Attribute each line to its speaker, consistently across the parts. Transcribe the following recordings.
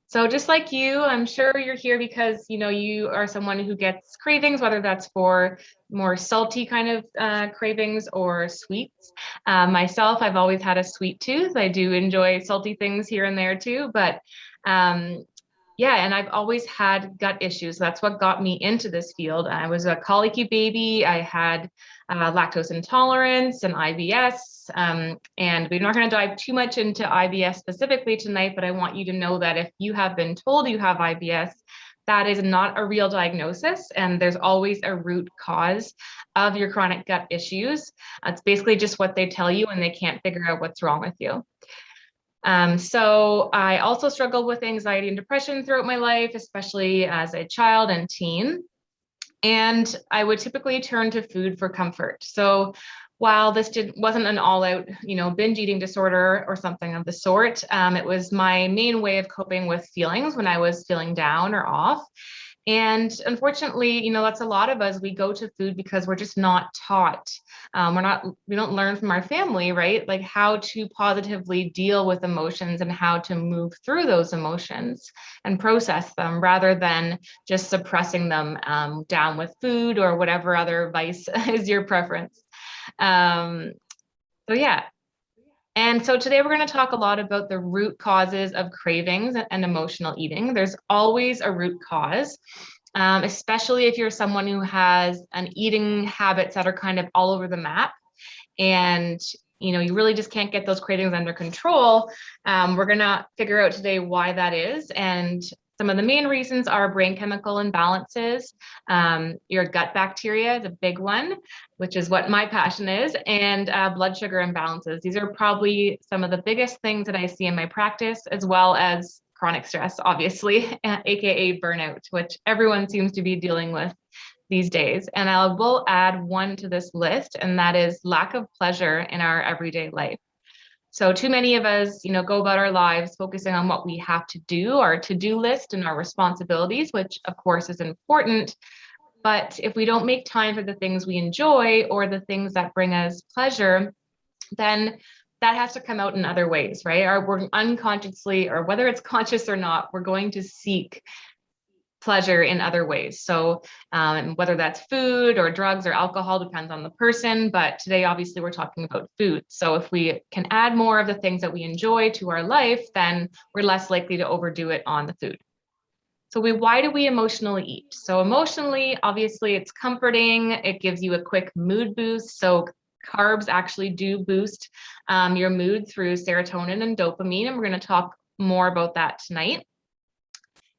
Speaker 1: So just like you, I'm sure you're here because you are someone who gets cravings, whether that's for more salty kind of cravings or sweets. Myself, I've always had a sweet tooth. I do enjoy salty things here and there too, but um, yeah, and I've always had gut issues. That's what got me into this field. I was a colicky baby. I had lactose intolerance and IBS. And we're not going to dive too much into IBS specifically tonight, but I want you to know that if you have been told you have IBS, that is not a real diagnosis, and there's always a root cause of your chronic gut issues. It's basically just what they tell you, and they can't figure out what's wrong with you. So I also struggled with anxiety and depression throughout my life, especially as a child and teen. And I would typically turn to food for comfort. So while this wasn't an all-out, binge eating disorder or something of the sort, it was my main way of coping with feelings when I was feeling down or off. And unfortunately, that's a lot of us. We go to food because we're just not taught. We don't learn from our family, right? Like how to positively deal with emotions and how to move through those emotions and process them rather than just suppressing them down with food or whatever other vice is your preference. So yeah. And so today we're going to talk a lot about the root causes of cravings and emotional eating. There's always a root cause, especially if you're someone who has an eating habits that are kind of all over the map and you really just can't get those cravings under control. We're going to figure out today why that is. And some of the main reasons are brain chemical imbalances. Your gut bacteria is a big one, which is what my passion is, and blood sugar imbalances. These are probably some of the biggest things that I see in my practice, as well as chronic stress, obviously, aka burnout, which everyone seems to be dealing with these days. And I will add one to this list, and that is lack of pleasure in our everyday life. So too many of us, go about our lives focusing on what we have to do, our to-do list and our responsibilities, which of course is important. But if we don't make time for the things we enjoy or the things that bring us pleasure, then that has to come out in other ways, right? We're unconsciously, or whether it's conscious or not, we're going to seek pleasure in other ways. So whether that's food or drugs or alcohol, depends on the person. But today, obviously, we're talking about food. So if we can add more of the things that we enjoy to our life, then we're less likely to overdo it on the food. So why do we emotionally eat? So emotionally, obviously, it's comforting. It gives you a quick mood boost. So carbs actually do boost your mood through serotonin and dopamine. And we're going to talk more about that tonight.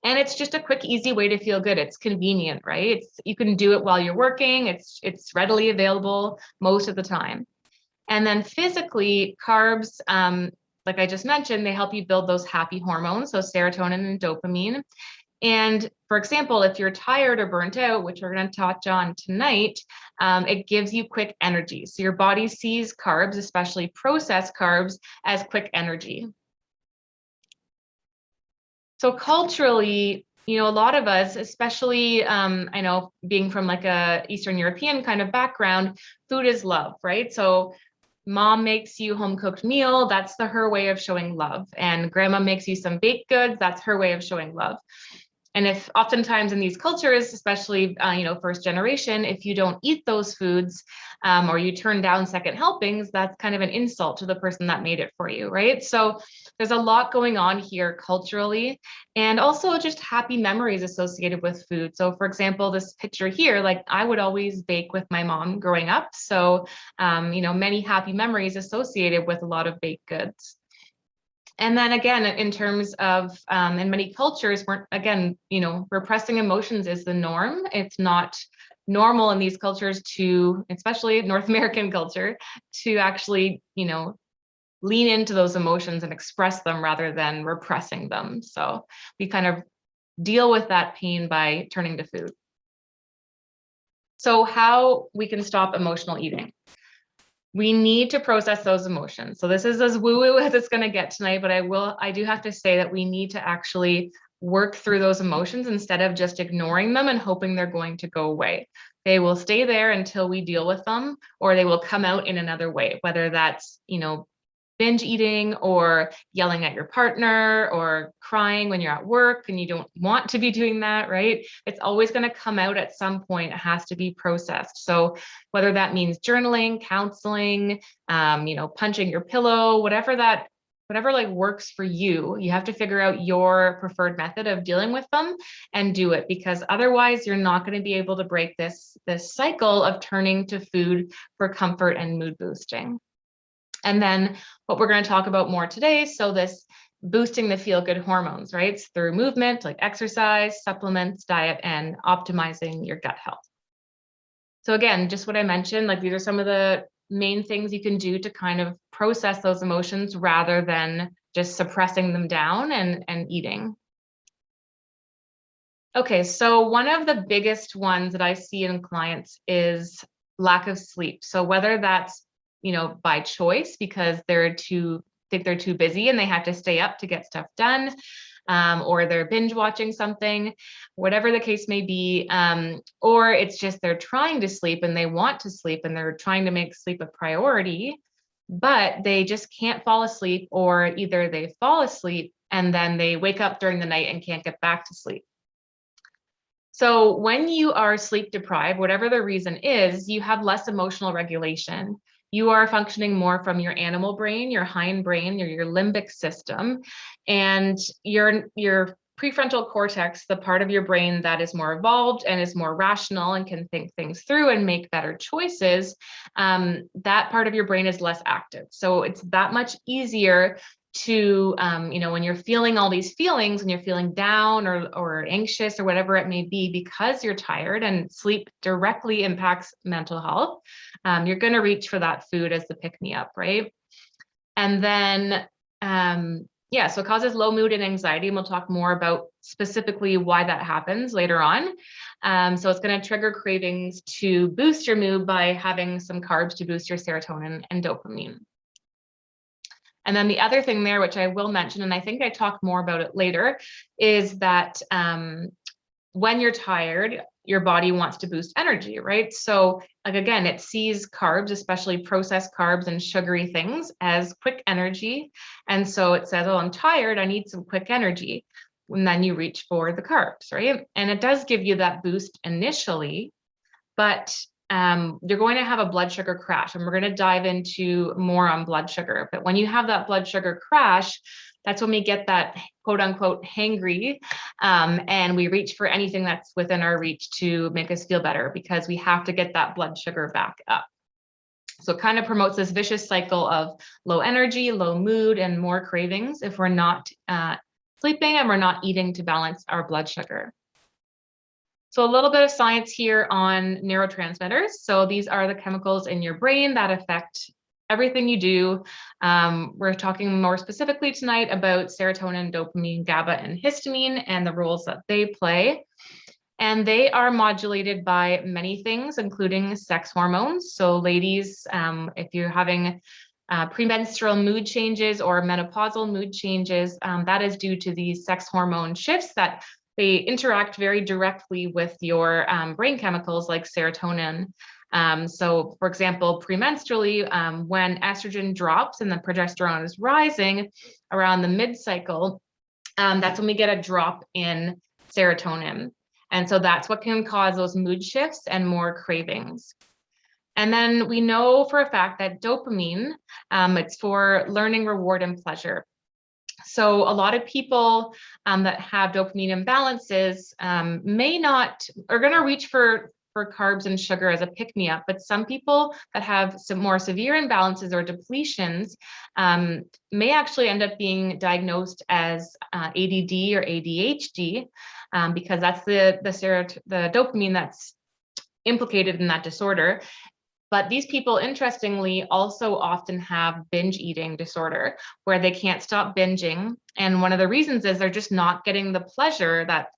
Speaker 1: And it's just a quick, easy way to feel good. It's convenient, right? You can do it while you're working. It's readily available most of the time. And then physically, carbs, like I just mentioned, they help you build those happy hormones, so serotonin and dopamine. And for example, if you're tired or burnt out, which we're going to touch on tonight, it gives you quick energy. So your body sees carbs, especially processed carbs, as quick energy. So culturally, a lot of us, especially, I know being from like a Eastern European kind of background, food is love, right? So mom makes you home cooked meal. That's her way of showing love. And grandma makes you some baked goods. That's her way of showing love. And if oftentimes in these cultures, especially, first generation, if you don't eat those foods or you turn down second helpings, that's kind of an insult to the person that made it for you, right? So there's a lot going on here culturally, and also just happy memories associated with food. So for example, this picture here, like I would always bake with my mom growing up. So, many happy memories associated with a lot of baked goods. And then again, in terms of, in many cultures, repressing emotions is the norm. It's not normal in these cultures to, especially North American culture, to actually, lean into those emotions and express them rather than repressing them. So we kind of deal with that pain by turning to food. So how we can stop emotional eating. We need to process those emotions. So this is as woo-woo as it's going to get tonight, but I do have to say that we need to actually work through those emotions instead of just ignoring them and hoping they're going to go away. They will stay there until we deal with them, or they will come out in another way, whether that's, binge eating or yelling at your partner or crying when you're at work and you don't want to be doing that, right? It's always going to come out at some point. It has to be processed. So whether that means journaling, counseling, punching your pillow, whatever like works for you, you have to figure out your preferred method of dealing with them and do it, because otherwise you're not going to be able to break this cycle of turning to food for comfort and mood boosting. And then what we're going to talk about more today, so this boosting the feel-good hormones, right? It's through movement, like exercise, supplements, diet, and optimizing your gut health. So again, just what I mentioned, like these are some of the main things you can do to kind of process those emotions rather than just suppressing them down and eating. Okay, so one of the biggest ones that I see in clients is lack of sleep. So whether that's, by choice because they're too busy and they have to stay up to get stuff done, or they're binge watching something, whatever the case may be, or it's just they're trying to sleep and they want to sleep and they're trying to make sleep a priority, but they just can't fall asleep, or either they fall asleep and then they wake up during the night and can't get back to sleep. So when you are sleep deprived, whatever the reason is, you have less emotional regulation. You are functioning more from your animal brain, your hindbrain, your limbic system, and your prefrontal cortex, the part of your brain that is more evolved and is more rational and can think things through and make better choices. That part of your brain is less active. So it's that much easier to, when you're feeling all these feelings, when you're feeling down or anxious or whatever it may be, because you're tired, and sleep directly impacts mental health, you're going to reach for that food as the pick-me-up, right? And then, so it causes low mood and anxiety, and we'll talk more about specifically why that happens later on. So it's going to trigger cravings to boost your mood by having some carbs to boost your serotonin and dopamine. And then the other thing there, which I will mention, and I think I talk more about it later, is that when you're tired, your body wants to boost energy, right? So like, again, it sees carbs, especially processed carbs and sugary things, as quick energy. And so it says, oh, I'm tired, I need some quick energy. And then you reach for the carbs, right? And it does give you that boost initially, but you're going to have a blood sugar crash, and we're going to dive into more on blood sugar. But when you have that blood sugar crash, that's when we get that quote unquote hangry, and we reach for anything that's within our reach to make us feel better, because we have to get that blood sugar back up. So it kind of promotes this vicious cycle of low energy, low mood, and more cravings if we're not sleeping and we're not eating to balance our blood sugar. So a little bit of science here on neurotransmitters. So these are the chemicals in your brain that affect everything you do. We're talking more specifically tonight about serotonin, dopamine, GABA, and histamine, and the roles that they play. And they are modulated by many things, including sex hormones. So ladies, if you're having premenstrual mood changes or menopausal mood changes, that is due to these sex hormone shifts that they interact very directly with your brain chemicals like serotonin. So for example, premenstrually, when estrogen drops and the progesterone is rising around the mid-cycle, that's when we get a drop in serotonin. And so that's what can cause those mood shifts and more cravings. And then we know for a fact that dopamine, it's for learning, reward, and pleasure. So a lot of people that have dopamine imbalances are going to reach for carbs and sugar as a pick-me-up, but some people that have some more severe imbalances or depletions may actually end up being diagnosed as ADD or ADHD, because that's the dopamine that's implicated in that disorder. But these people, interestingly, also often have binge eating disorder, where they can't stop binging. And one of the reasons is they're just not getting the pleasure, that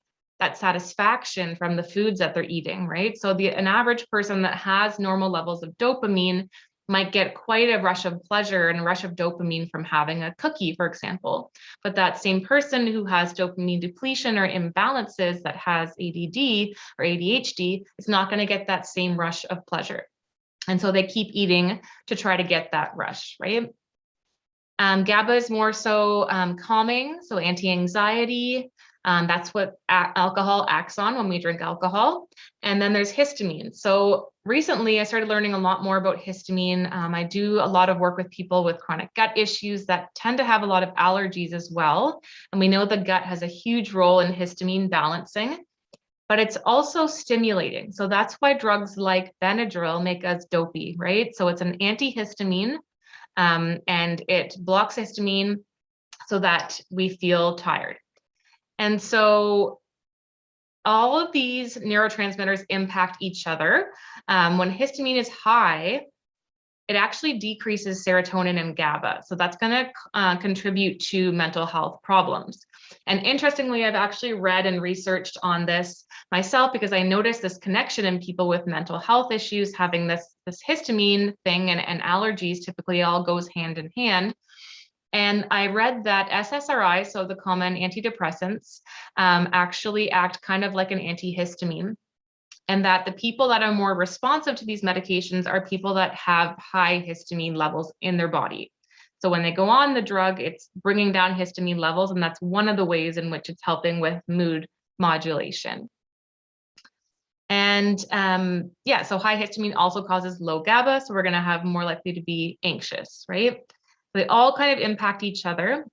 Speaker 1: satisfaction from the foods that they're eating, right? So an average person that has normal levels of dopamine might get quite a rush of pleasure and a rush of dopamine from having a cookie, for example. But that same person who has dopamine depletion or imbalances, that has ADD or ADHD, is not going to get that same rush of pleasure. And so they keep eating to try to get that rush, right? GABA is more so calming, so anti-anxiety. That's what alcohol acts on when we drink alcohol. And then there's histamine. So recently I started learning a lot more about histamine. I do a lot of work with people with chronic gut issues that tend to have a lot of allergies as well. And we know the gut has a huge role in histamine balancing, but it's also stimulating. So that's why drugs like Benadryl make us dopey, right? So it's an antihistamine, and it blocks histamine so that we feel tired. And so all of these neurotransmitters impact each other. When histamine is high, it actually decreases serotonin and GABA. So that's going to contribute to mental health problems. And interestingly, I've actually read and researched on this myself because I noticed this connection in people with mental health issues having this histamine thing, and allergies typically all goes hand in hand. And I read that SSRI, so the common antidepressants, actually act kind of like an antihistamine, and that the people that are more responsive to these medications are people that have high histamine levels in their body. So when they go on the drug, it's bringing down histamine levels, and that's one of the ways in which it's helping with mood modulation. And yeah, so high histamine also causes low GABA, so we're going to have more likely to be anxious, right? They all kind of impact each other.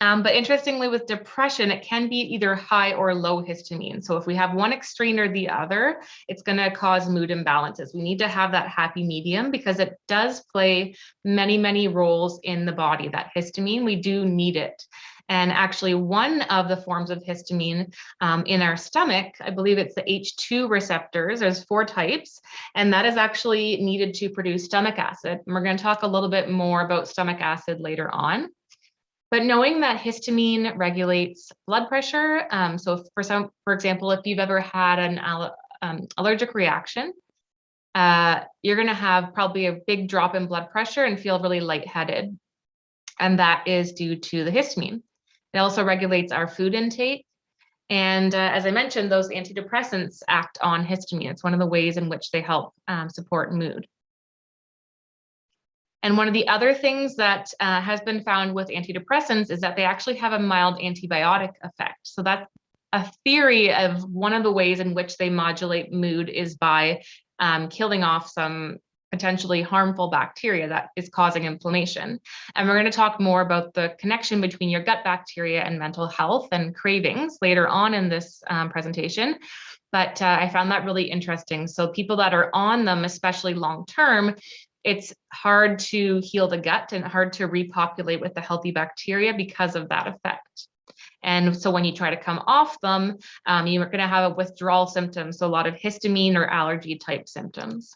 Speaker 1: But interestingly, with depression, it can be either high or low histamine. So if we have one extreme or the other, it's going to cause mood imbalances. We need to have that happy medium because it does play many, many roles in the body. That histamine, we do need it. And actually, one of the forms of histamine in our stomach, I believe it's the H2 receptors. There's 4 types, and that is actually needed to produce stomach acid. And we're going to talk a little bit more about stomach acid later on. But knowing that histamine regulates blood pressure, so for example, if you've ever had an allergic reaction, you're going to have probably a big drop in blood pressure and feel really lightheaded. And that is due to the histamine. It also regulates our food intake. And as I mentioned, those antidepressants act on histamine. It's one of the ways in which they help support mood. And one of the other things that has been found with antidepressants is that they actually have a mild antibiotic effect. So that's a theory of one of the ways in which they modulate mood is by killing off some potentially harmful bacteria that is causing inflammation. And we're going to talk more about the connection between your gut bacteria and mental health and cravings later on in this presentation. But I found that really interesting. So people that are on them, especially long term, it's hard to heal the gut and hard to repopulate with the healthy bacteria because of that effect. And so when you try to come off them, you're going to have a withdrawal symptoms, so a lot of histamine or allergy type symptoms.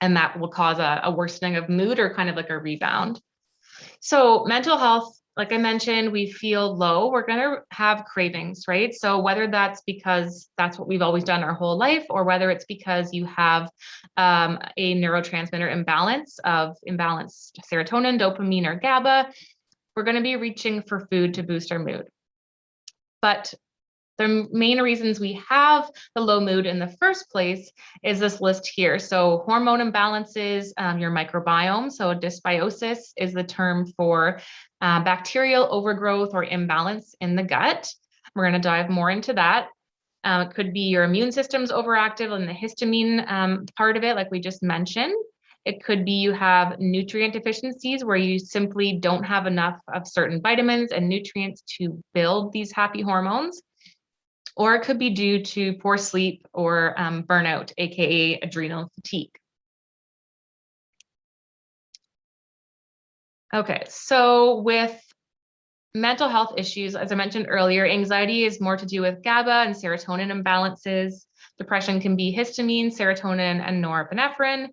Speaker 1: And that will cause a worsening of mood or kind of like a rebound. So mental health, like I mentioned, we feel low, we're going to have cravings, right? So whether that's because that's what we've always done our whole life, or whether it's because you have a neurotransmitter imbalance of imbalanced serotonin, dopamine, or GABA, we're going to be reaching for food to boost our mood. But the main reasons we have the low mood in the first place is this list here. So hormone imbalances, your microbiome. So dysbiosis is the term for bacterial overgrowth or imbalance in the gut. We're going to dive more into that. It could be your immune system's overactive and the histamine part of it, like we just mentioned. It could be you have nutrient deficiencies where you simply don't have enough of certain vitamins and nutrients to build these happy hormones. Or it could be due to poor sleep or burnout, aka adrenal fatigue. Okay, so with mental health issues, as I mentioned earlier, anxiety is more to do with GABA and serotonin imbalances. Depression can be histamine, serotonin, and norepinephrine,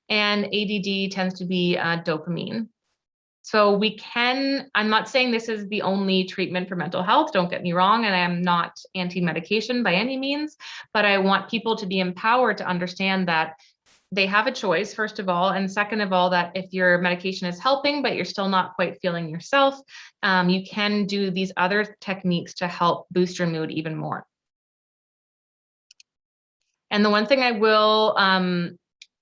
Speaker 1: and ADD tends to be dopamine. So I'm not saying this is the only treatment for mental health, don't get me wrong, and I am not anti-medication by any means, but I want people to be empowered to understand that they have a choice, first of all, and second of all, that if your medication is helping, but you're still not quite feeling yourself, you can do these other techniques to help boost your mood even more. And the one thing I will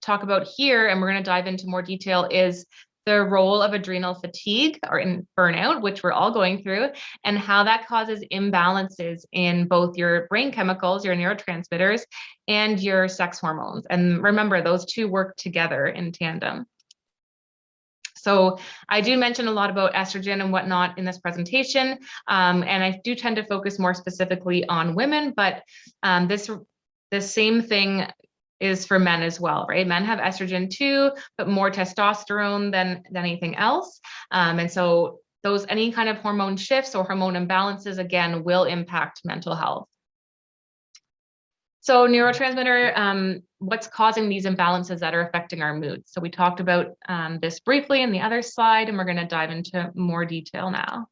Speaker 1: talk about here, and we're going to dive into more detail, is the role of adrenal fatigue or in burnout, which we're all going through, and how that causes imbalances in both your brain chemicals, your neurotransmitters, and your sex hormones. And remember, those two work together in tandem. So I do mention a lot about estrogen and whatnot in this presentation, and I do tend to focus more specifically on women, but the same thing is for men as well, right? Men have estrogen too, but more testosterone than anything else. And so any kind of hormone shifts or hormone imbalances, again, will impact mental health. So neurotransmitter, what's causing these imbalances that are affecting our mood? So we talked about this briefly in the other slide, and we're going to dive into more detail now.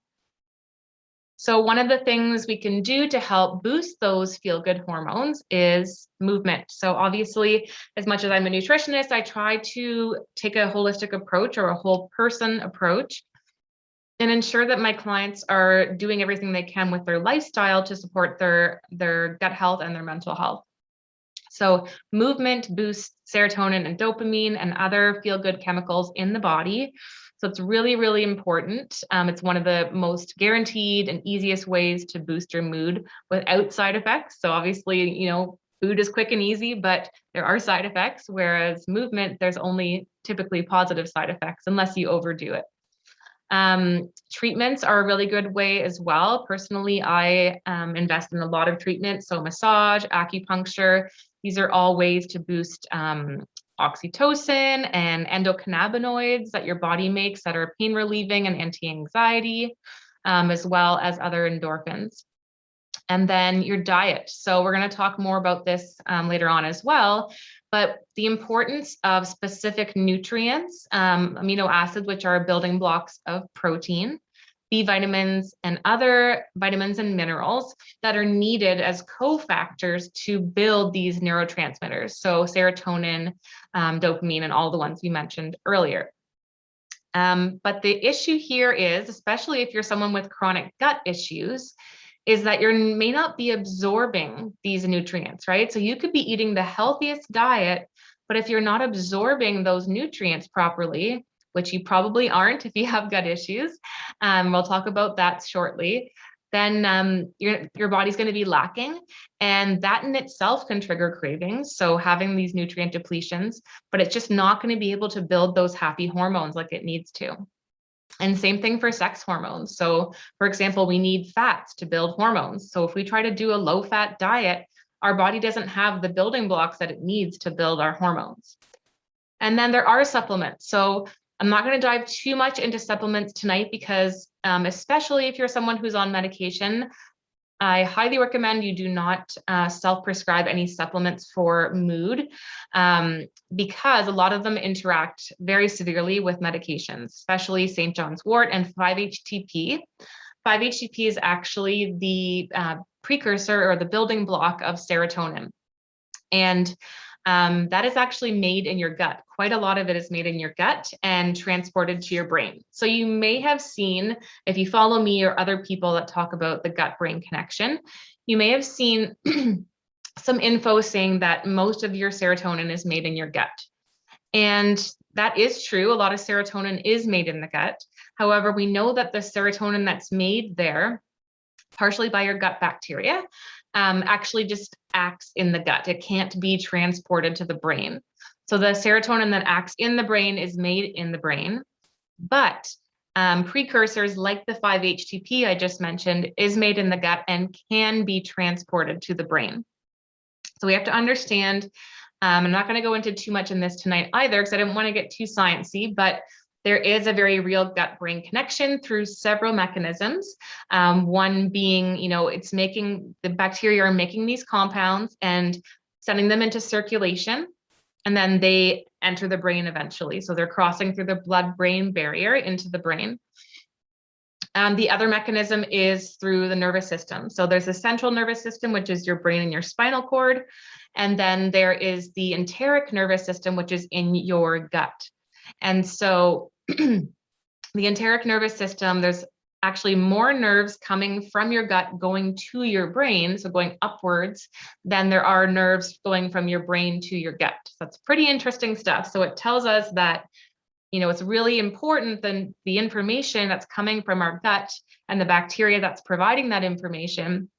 Speaker 1: So one of the things we can do to help boost those feel-good hormones is movement. So obviously, as much as I'm a nutritionist, I try to take a holistic approach or a whole person approach and ensure that my clients are doing everything they can with their lifestyle to support their gut health and their mental health. So movement boosts serotonin and dopamine and other feel-good chemicals in the body. So it's really, really important. It's one of the most guaranteed and easiest ways to boost your mood without side effects. So obviously, food is quick and easy, but there are side effects, whereas movement, there's only typically positive side effects unless you overdo it. Treatments are a really good way as well. Personally, I invest in a lot of treatments. So massage, acupuncture, these are all ways to boost oxytocin and endocannabinoids that your body makes that are pain relieving and anti-anxiety, as well as other endorphins. And then your diet. So we're going to talk more about this later on as well, but the importance of specific nutrients, amino acids, which are building blocks of protein, B vitamins, and other vitamins and minerals that are needed as cofactors to build these neurotransmitters. So serotonin, dopamine, and all the ones we mentioned earlier. But the issue here is, especially if you're someone with chronic gut issues, is that you may not be absorbing these nutrients, right? So you could be eating the healthiest diet, but if you're not absorbing those nutrients properly, which you probably aren't if you have gut issues, we'll talk about that shortly, then your body's going to be lacking, and that in itself can trigger cravings. So having these nutrient depletions, but it's just not going to be able to build those happy hormones like it needs to. And same thing for sex hormones. So for example, we need fats to build hormones. So if we try to do a low-fat diet, our body doesn't have the building blocks that it needs to build our hormones. And then there are supplements. So I'm not going to dive too much into supplements tonight because especially if you're someone who's on medication, I highly recommend you do not self-prescribe any supplements for mood because a lot of them interact very severely with medications, especially St. John's wort and 5-HTP. 5-HTP is actually the precursor or the building block of serotonin. And that is actually made in your gut. Quite a lot of it is made in your gut and transported to your brain. So you may have seen, if you follow me or other people that talk about the gut-brain connection, you may have seen some info saying that most of your serotonin is made in your gut. And that is true. A lot of serotonin is made in the gut. However, we know that the serotonin that's made there, partially by your gut bacteria, actually just acts in the gut. It can't be transported to the brain. So the serotonin that acts in the brain is made in the brain, but precursors like the 5-HTP I just mentioned is made in the gut and can be transported to the brain. So we have to understand, I'm not going to go into too much in this tonight either because I didn't want to get too sciencey, but there is a very real gut-brain connection through several mechanisms. One being, it's making the bacteria are making these compounds and sending them into circulation, and then they enter the brain eventually. So they're crossing through the blood-brain barrier into the brain. The other mechanism is through the nervous system. So there's the central nervous system, which is your brain and your spinal cord. And then there is the enteric nervous system, which is in your gut. And so the enteric nervous system, there's actually more nerves coming from your gut going to your brain, so going upwards, than there are nerves going from your brain to your gut. So that's pretty interesting stuff. So it tells us that it's really important that the information that's coming from our gut and the bacteria that's providing that information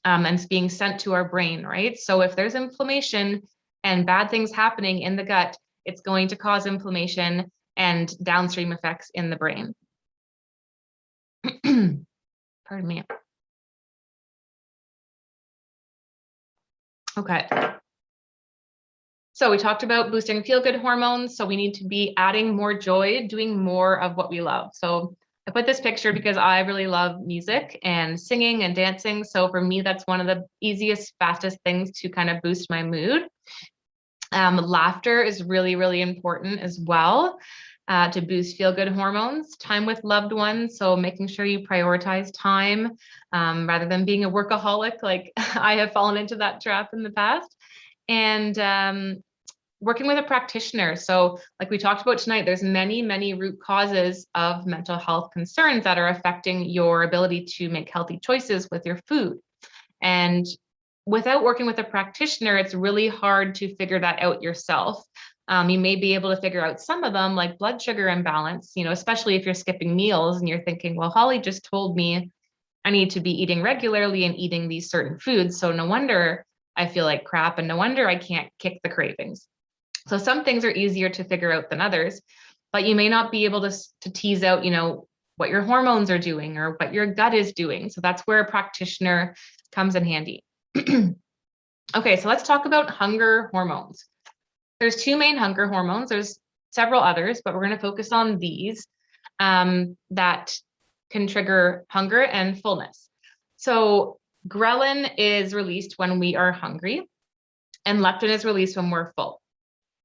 Speaker 1: and it's being sent to our brain, right? So if there's inflammation and bad things happening in the gut, it's going to cause inflammation and downstream effects in the brain. Pardon me. Okay. So we talked about boosting feel-good hormones. So we need to be adding more joy, doing more of what we love. So I put this picture because I really love music and singing and dancing. So for me, that's one of the easiest, fastest things to kind of boost my mood. Laughter is really, really important as well to boost feel-good hormones. Time with loved ones, so making sure you prioritize time rather than being a workaholic, like I have fallen into that trap in the past. And working with a practitioner. So like we talked about tonight, there's many, many root causes of mental health concerns that are affecting your ability to make healthy choices with your food. And without working with a practitioner, it's really hard to figure that out yourself. You may be able to figure out some of them, like blood sugar imbalance, especially if you're skipping meals and you're thinking, well, Holly just told me I need to be eating regularly and eating these certain foods. So no wonder I feel like crap, and no wonder I can't kick the cravings. So some things are easier to figure out than others, but you may not be able to tease out, what your hormones are doing or what your gut is doing. So that's where a practitioner comes in handy. Okay, so let's talk about hunger hormones. There's two main hunger hormones. There's several others, but we're going to focus on these that can trigger hunger and fullness. So ghrelin is released when we are hungry, and leptin is released when we're full.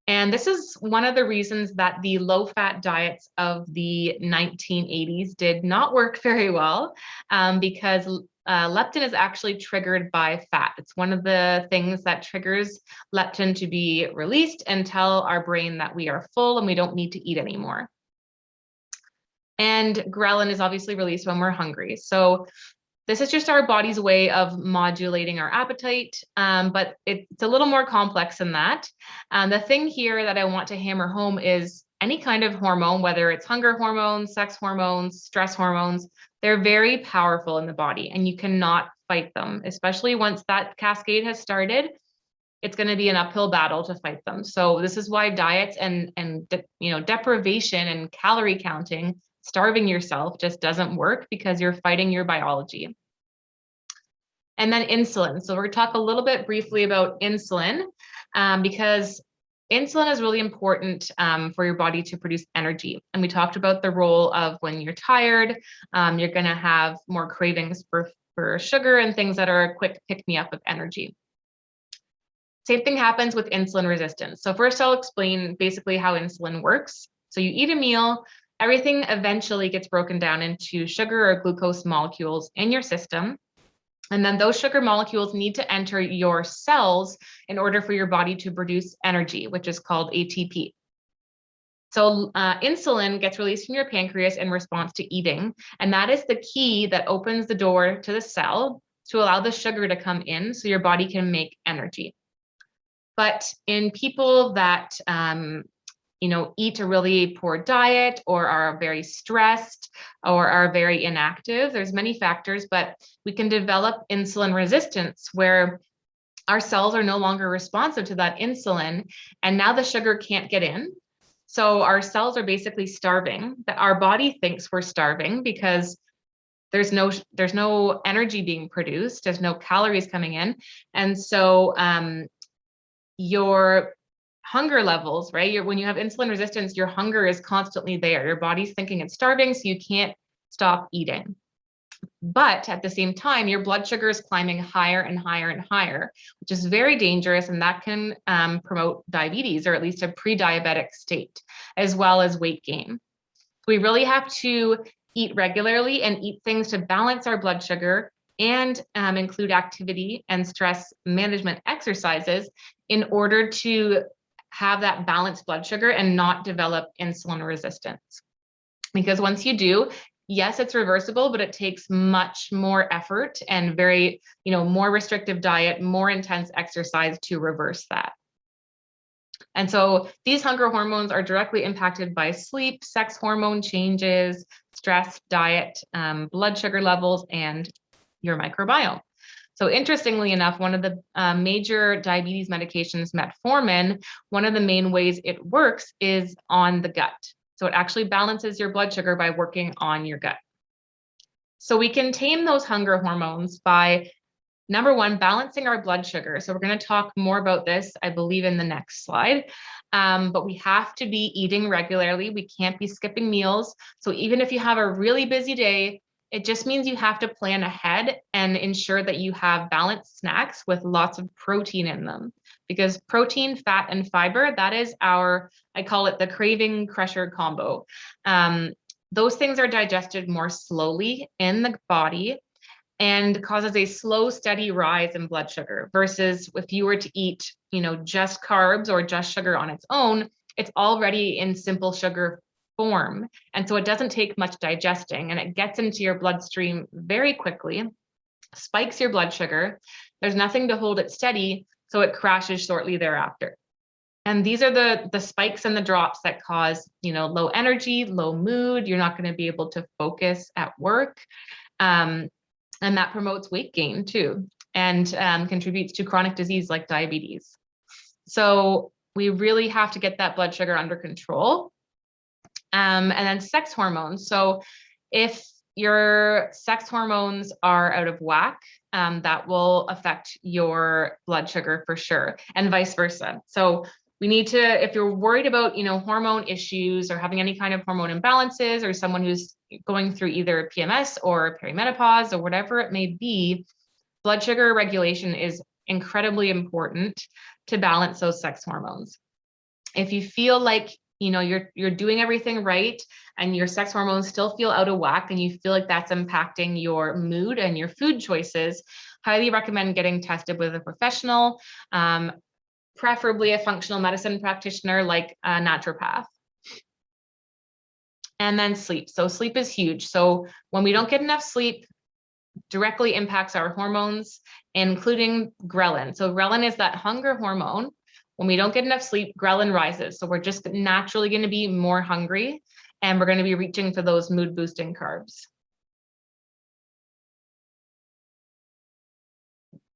Speaker 1: And this is one of the reasons that the low-fat diets of the 1980s did not work very well, because leptin is actually triggered by fat. It's one of the things that triggers leptin to be released and tell our brain that we are full and we don't need to eat anymore. And ghrelin is obviously released when we're hungry. So this is just our body's way of modulating our appetite, but it's a little more complex than that. The thing here that I want to hammer home is any kind of hormone, whether it's hunger hormones, sex hormones, stress hormones, they're very powerful in the body and you cannot fight them, especially once that cascade has started. It's going to be an uphill battle to fight them. So this is why diets and deprivation and calorie counting, starving yourself just doesn't work, because you're fighting your biology. And then insulin. So we're going to talk a little bit briefly about insulin because insulin is really important for your body to produce energy. And we talked about the role of when you're tired, you're going to have more cravings for sugar and things that are a quick pick-me-up of energy. Same thing happens with insulin resistance. So first I'll explain basically how insulin works. So you eat a meal, everything eventually gets broken down into sugar or glucose molecules in your system. And then those sugar molecules need to enter your cells in order for your body to produce energy, which is called ATP. So insulin gets released from your pancreas in response to eating. And that is the key that opens the door to the cell to allow the sugar to come in so your body can make energy. But in people that eat a really poor diet or are very stressed or are very inactive, there's many factors, but we can develop insulin resistance where our cells are no longer responsive to that insulin, and now the sugar can't get in. So our cells are basically starving. That our body thinks we're starving because there's no energy being produced, there's no calories coming in, and so your hunger levels, right? When you have insulin resistance, your hunger is constantly there. Your body's thinking it's starving, so you can't stop eating. But at the same time, your blood sugar is climbing higher and higher and higher, which is very dangerous, and that can promote diabetes, or at least a pre-diabetic state, as well as weight gain. We really have to eat regularly and eat things to balance our blood sugar and include activity and stress management exercises in order to have that balanced blood sugar and not develop insulin resistance. Because once you do, yes, it's reversible, but it takes much more effort and very, more restrictive diet, more intense exercise to reverse that. And so these hunger hormones are directly impacted by sleep, sex hormone changes, stress, diet, blood sugar levels, and your microbiome. So interestingly enough, one of the major diabetes medications, metformin, one of the main ways it works is on the gut. So it actually balances your blood sugar by working on your gut. So we can tame those hunger hormones by, number one, balancing our blood sugar. So we're going to talk more about this, I believe, in the next slide. But we have to be eating regularly. We can't be skipping meals. So even if you have a really busy day, it just means you have to plan ahead and ensure that you have balanced snacks with lots of protein in them. Because protein, fat, and fiber, that is our, I call it the craving crusher combo. Those things are digested more slowly in the body and causes a slow, steady rise in blood sugar versus if you were to eat, just carbs or just sugar on its own, it's already in simple sugar form. And so it doesn't take much digesting and it gets into your bloodstream very quickly, spikes your blood sugar. There's nothing to hold it steady, so it crashes shortly thereafter. And these are the spikes and the drops that cause, low energy, low mood. You're not going to be able to focus at work. And that promotes weight gain too, and contributes to chronic disease like diabetes. So we really have to get that blood sugar under control. And then sex hormones. So if your sex hormones are out of whack, that will affect your blood sugar for sure, and vice versa. So we need to, if you're worried about, hormone issues or having any kind of hormone imbalances, or someone who's going through either PMS or perimenopause or whatever it may be, blood sugar regulation is incredibly important to balance those sex hormones. If you feel like, you're doing everything right and your sex hormones still feel out of whack and you feel like that's impacting your mood and your food choices, highly recommend getting tested with a professional, preferably a functional medicine practitioner like a naturopath. And then sleep. So sleep is huge. So when we don't get enough sleep, directly impacts our hormones, including ghrelin. So ghrelin is that hunger hormone. When we don't get enough sleep, ghrelin rises. So we're just naturally going to be more hungry, and we're going to be reaching for those mood boosting carbs.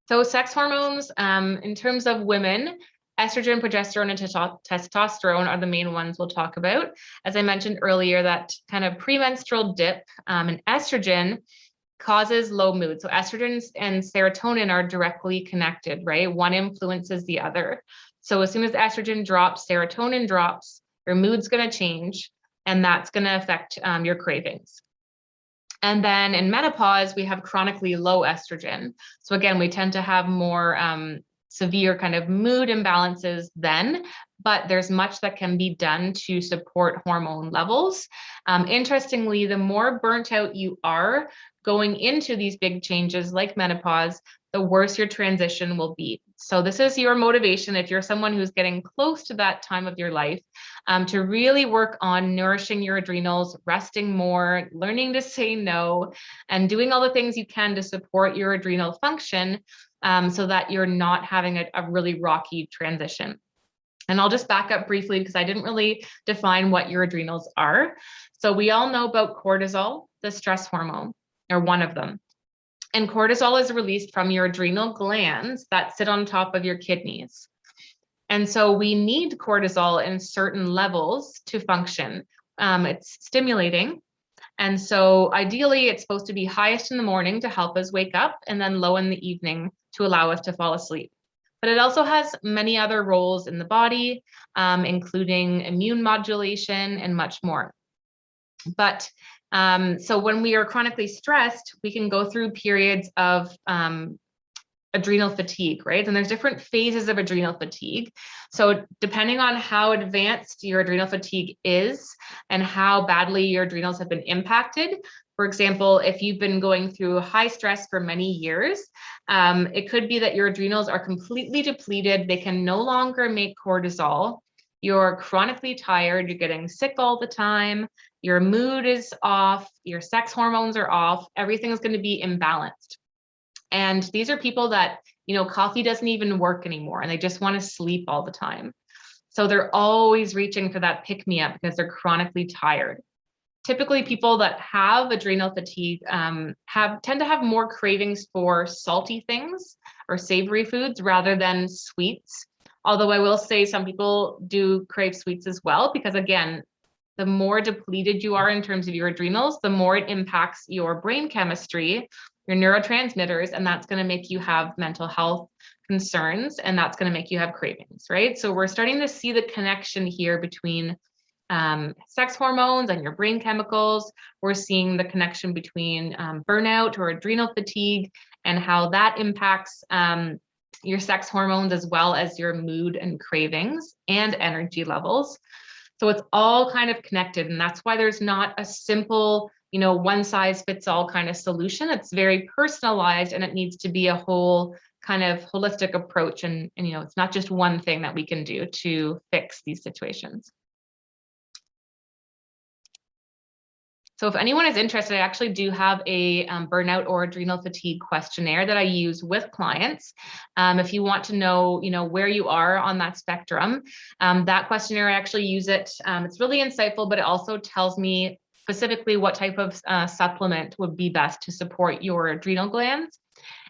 Speaker 1: So sex hormones, in terms of women, estrogen, progesterone, and testosterone are the main ones we'll talk about. As I mentioned earlier, that kind of premenstrual dip in estrogen causes low mood. So estrogen and serotonin are directly connected, right? One influences the other. So as soon as estrogen drops, serotonin drops, your mood's going to change, and that's going to affect your cravings. And then in menopause, we have chronically low estrogen. So again, we tend to have more severe kind of mood imbalances then, but there's much that can be done to support hormone levels. Interestingly, the more burnt out you are going into these big changes like menopause, the worse your transition will be. So this is your motivation, if you're someone who's getting close to that time of your life, to really work on nourishing your adrenals, resting more, learning to say no, and doing all the things you can to support your adrenal function, so that you're not having a really rocky transition. And I'll just back up briefly because I didn't really define what your adrenals are. So we all know about cortisol, the stress hormone, or one of them. And cortisol is released from your adrenal glands that sit on top of your kidneys. And so we need cortisol in certain levels to function. It's stimulating. And so ideally, it's supposed to be highest in the morning to help us wake up, and then low in the evening to allow us to fall asleep. But it also has many other roles in the body, including immune modulation and much more. But so when we are chronically stressed, we can go through periods of adrenal fatigue, right? And there's different phases of adrenal fatigue. So depending on how advanced your adrenal fatigue is and how badly your adrenals have been impacted, for example, if you've been going through high stress for many years, it could be that your adrenals are completely depleted. They can no longer make cortisol. You're chronically tired. You're getting sick all the time. Your mood is off. Your sex hormones are off. Everything's going to be imbalanced. And these are people that, coffee doesn't even work anymore and they just want to sleep all the time. So they're always reaching for that pick-me-up because they're chronically tired. Typically, people that have adrenal fatigue tend to have more cravings for salty things or savory foods rather than sweets. Although I will say some people do crave sweets as well, because again, the more depleted you are in terms of your adrenals, the more it impacts your brain chemistry, your neurotransmitters, and that's going to make you have mental health concerns, and that's going to make you have cravings, right? So we're starting to see the connection here between sex hormones and your brain chemicals. We're seeing the connection between burnout or adrenal fatigue and how that impacts your sex hormones as well as your mood and cravings and energy levels. So it's all kind of connected, and that's why there's not a simple, one size fits all kind of solution. It's very personalized, and it needs to be a whole kind of holistic approach. And it's not just one thing that we can do to fix these situations. So if anyone is interested, I actually do have a burnout or adrenal fatigue questionnaire that I use with clients. If you want to know, where you are on that spectrum, that questionnaire, I actually use it. It's really insightful, but it also tells me specifically what type of supplement would be best to support your adrenal glands.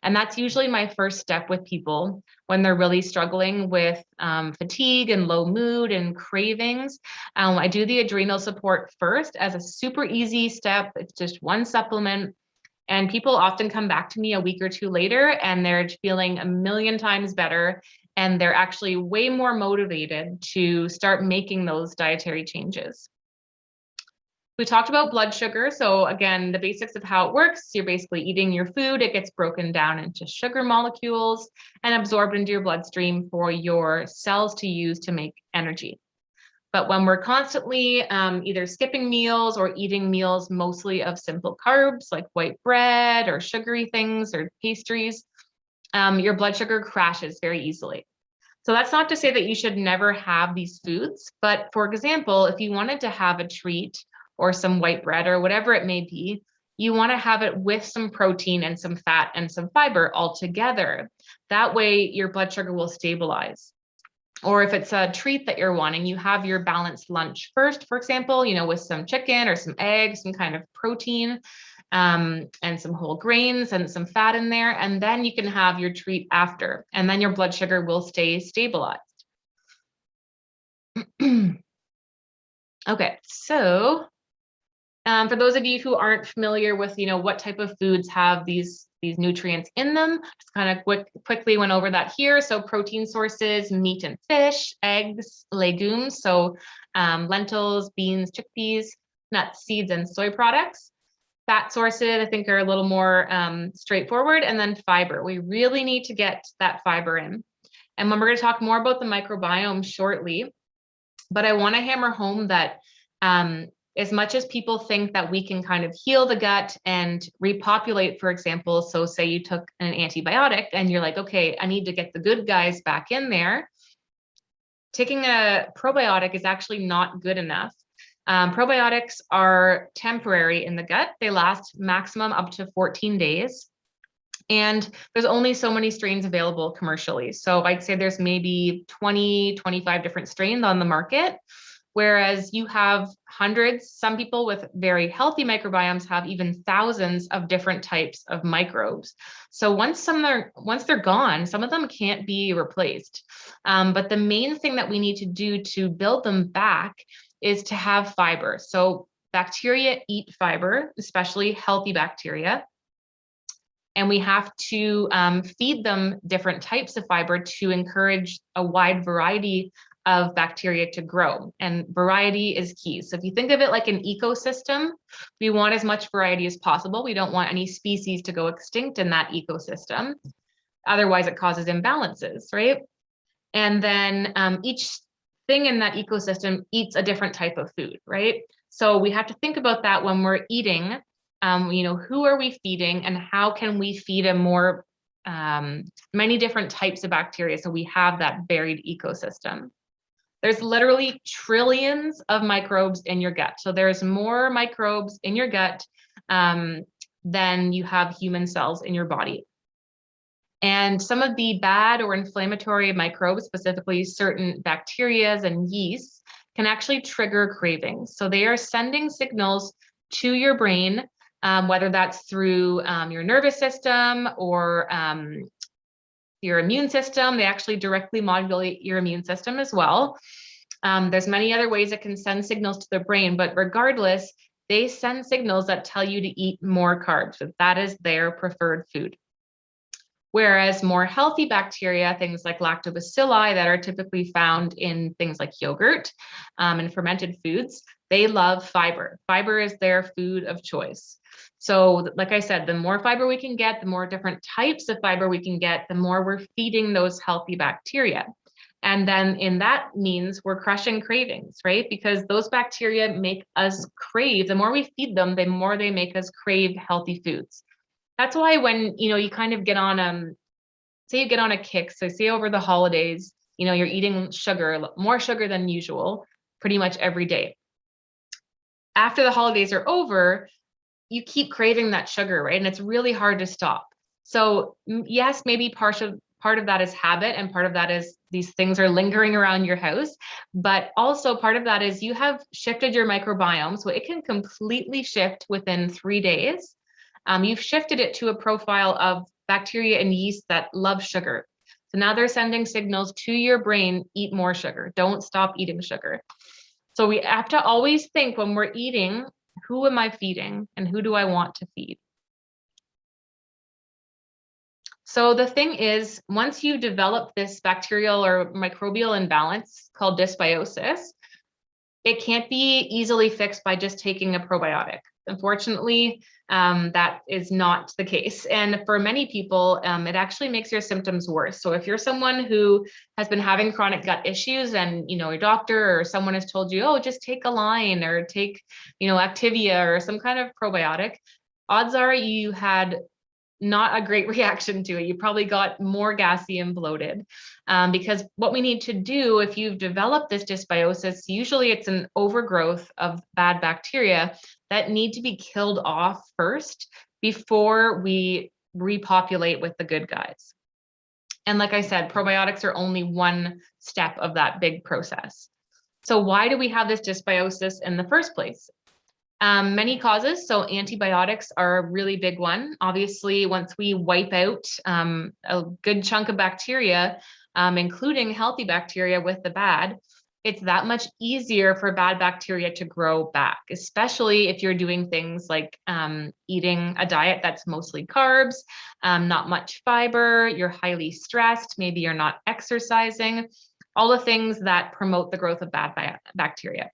Speaker 1: And that's usually my first step with people when they're really struggling with fatigue and low mood and cravings. I do the adrenal support first as a super easy step. It's just one supplement. And people often come back to me a week or two later and they're feeling a million times better. And they're actually way more motivated to start making those dietary changes. We talked about blood sugar. So again, the basics of how it works, you're basically eating your food, it gets broken down into sugar molecules and absorbed into your bloodstream for your cells to use to make energy. But when we're constantly either skipping meals or eating meals mostly of simple carbs like white bread or sugary things or pastries, your blood sugar crashes very easily. So that's not to say that you should never have these foods, but for example, if you wanted to have a treat or some white bread or whatever it may be, you want to have it with some protein and some fat and some fiber all together. That way your blood sugar will stabilize. Or if it's a treat that you're wanting, you have your balanced lunch first, for example, with some chicken or some eggs, some kind of protein, and some whole grains and some fat in there. And then you can have your treat after, and then your blood sugar will stay stabilized. Okay, so for those of you who aren't familiar with, what type of foods have these nutrients in them, just kind of quickly went over that here. So protein sources, meat and fish, eggs, legumes, so lentils, beans, chickpeas, nuts, seeds, and soy products. Fat sources, I think, are a little more straightforward. And then fiber. We really need to get that fiber in. And when we're going to talk more about the microbiome shortly, but I want to hammer home that as much as people think that we can kind of heal the gut and repopulate, for example, so say you took an antibiotic and you're like, okay, I need to get the good guys back in there. Taking a probiotic is actually not good enough. Probiotics are temporary in the gut. They last maximum up to 14 days. And there's only so many strains available commercially. So I'd say there's maybe 20, 25 different strains on the market. Whereas you have hundreds, some people with very healthy microbiomes have even thousands of different types of microbes. So once they're gone, some of them can't be replaced. But the main thing that we need to do to build them back is to have fiber. So bacteria eat fiber, especially healthy bacteria. And we have to feed them different types of fiber to encourage a wide variety of bacteria to grow. And variety is key. So if you think of it like an ecosystem, we want as much variety as possible. We don't want any species to go extinct in that ecosystem. Otherwise, it causes imbalances, right? And then each thing in that ecosystem eats a different type of food, right? So we have to think about that when we're eating. Who are we feeding and how can we feed a more many different types of bacteria so we have that varied ecosystem. There's literally trillions of microbes in your gut. So there's more microbes in your gut than you have human cells in your body. And some of the bad or inflammatory microbes, specifically certain bacteria and yeasts, can actually trigger cravings. So they are sending signals to your brain, whether that's through your nervous system or your immune system. They actually directly modulate your immune system as well. There's many other ways it can send signals to the brain, but regardless, they send signals that tell you to eat more carbs. That is their preferred food. Whereas more healthy bacteria, things like lactobacilli that are typically found in things like yogurt and fermented foods, they love fiber. Fiber is their food of choice. So like I said, the more fiber we can get, the more different types of fiber we can get, the more we're feeding those healthy bacteria. And then in that means we're crushing cravings, right? Because those bacteria make us crave. The more we feed them, the more they make us crave healthy foods. That's why when, you kind of get on, say you get on a kick, so say over the holidays, you're eating sugar, more sugar than usual, pretty much every day. After the holidays are over, you keep craving that sugar, right? And it's really hard to stop. So yes, maybe part of that is habit, and part of that is these things are lingering around your house. But also part of that is you have shifted your microbiome. So it can completely shift within 3 days. You've shifted it to a profile of bacteria and yeast that love sugar. So now they're sending signals to your brain, eat more sugar, don't stop eating sugar. So we have to always think when we're eating, who am I feeding and who do I want to feed? So the thing is, once you develop this bacterial or microbial imbalance called dysbiosis, it can't be easily fixed by just taking a probiotic. Unfortunately, that is not the case. And for many people, it actually makes your symptoms worse. So if you're someone who has been having chronic gut issues and, your doctor or someone has told you, oh, just take a line or take, Activia or some kind of probiotic, odds are you had not a great reaction to it. You probably got more gassy and bloated, because what we need to do if you've developed this dysbiosis, usually it's an overgrowth of bad bacteria that need to be killed off first before we repopulate with the good guys. And like I said, probiotics are only one step of that big process. So why do we have this dysbiosis in the first place? Many causes. So antibiotics are a really big one. Obviously, once we wipe out a good chunk of bacteria, including healthy bacteria with the bad, it's that much easier for bad bacteria to grow back, especially if you're doing things like eating a diet that's mostly carbs, not much fiber, you're highly stressed, maybe you're not exercising, all the things that promote the growth of bad bacteria.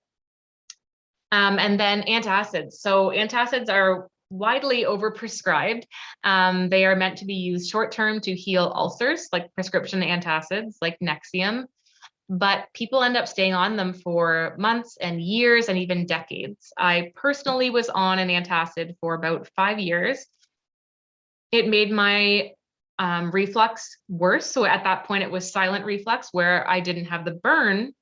Speaker 1: And then antacids. So antacids are widely overprescribed. They are meant to be used short-term to heal ulcers, like prescription antacids, like Nexium. But people end up staying on them for months and years and even decades. I personally was on an antacid for about 5 years. It made my reflux worse. So at that point, it was silent reflux where I didn't have the burn,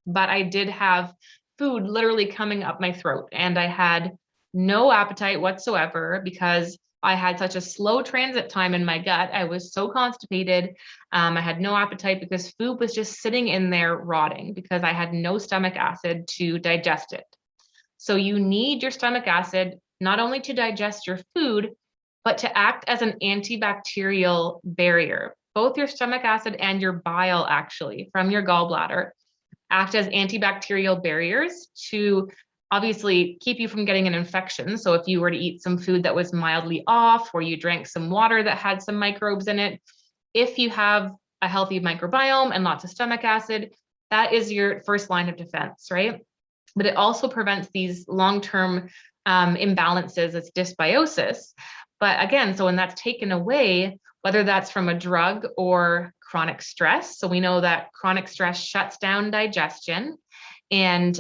Speaker 1: but I did have food literally coming up my throat, and I had no appetite whatsoever because I had such a slow transit time in my gut. I was so constipated. I had no appetite because food was just sitting in there rotting because I had no stomach acid to digest it. So you need your stomach acid not only to digest your food, but to act as an antibacterial barrier. Both your stomach acid and your bile, actually, from your gallbladder, act as antibacterial barriers to obviously keep you from getting an infection. So if you were to eat some food that was mildly off, or you drank some water that had some microbes in it, if you have a healthy microbiome and lots of stomach acid, that is your first line of defense, right? But it also prevents these long-term imbalances, it's dysbiosis. But again, so when that's taken away, whether that's from a drug or chronic stress. So we know that chronic stress shuts down digestion and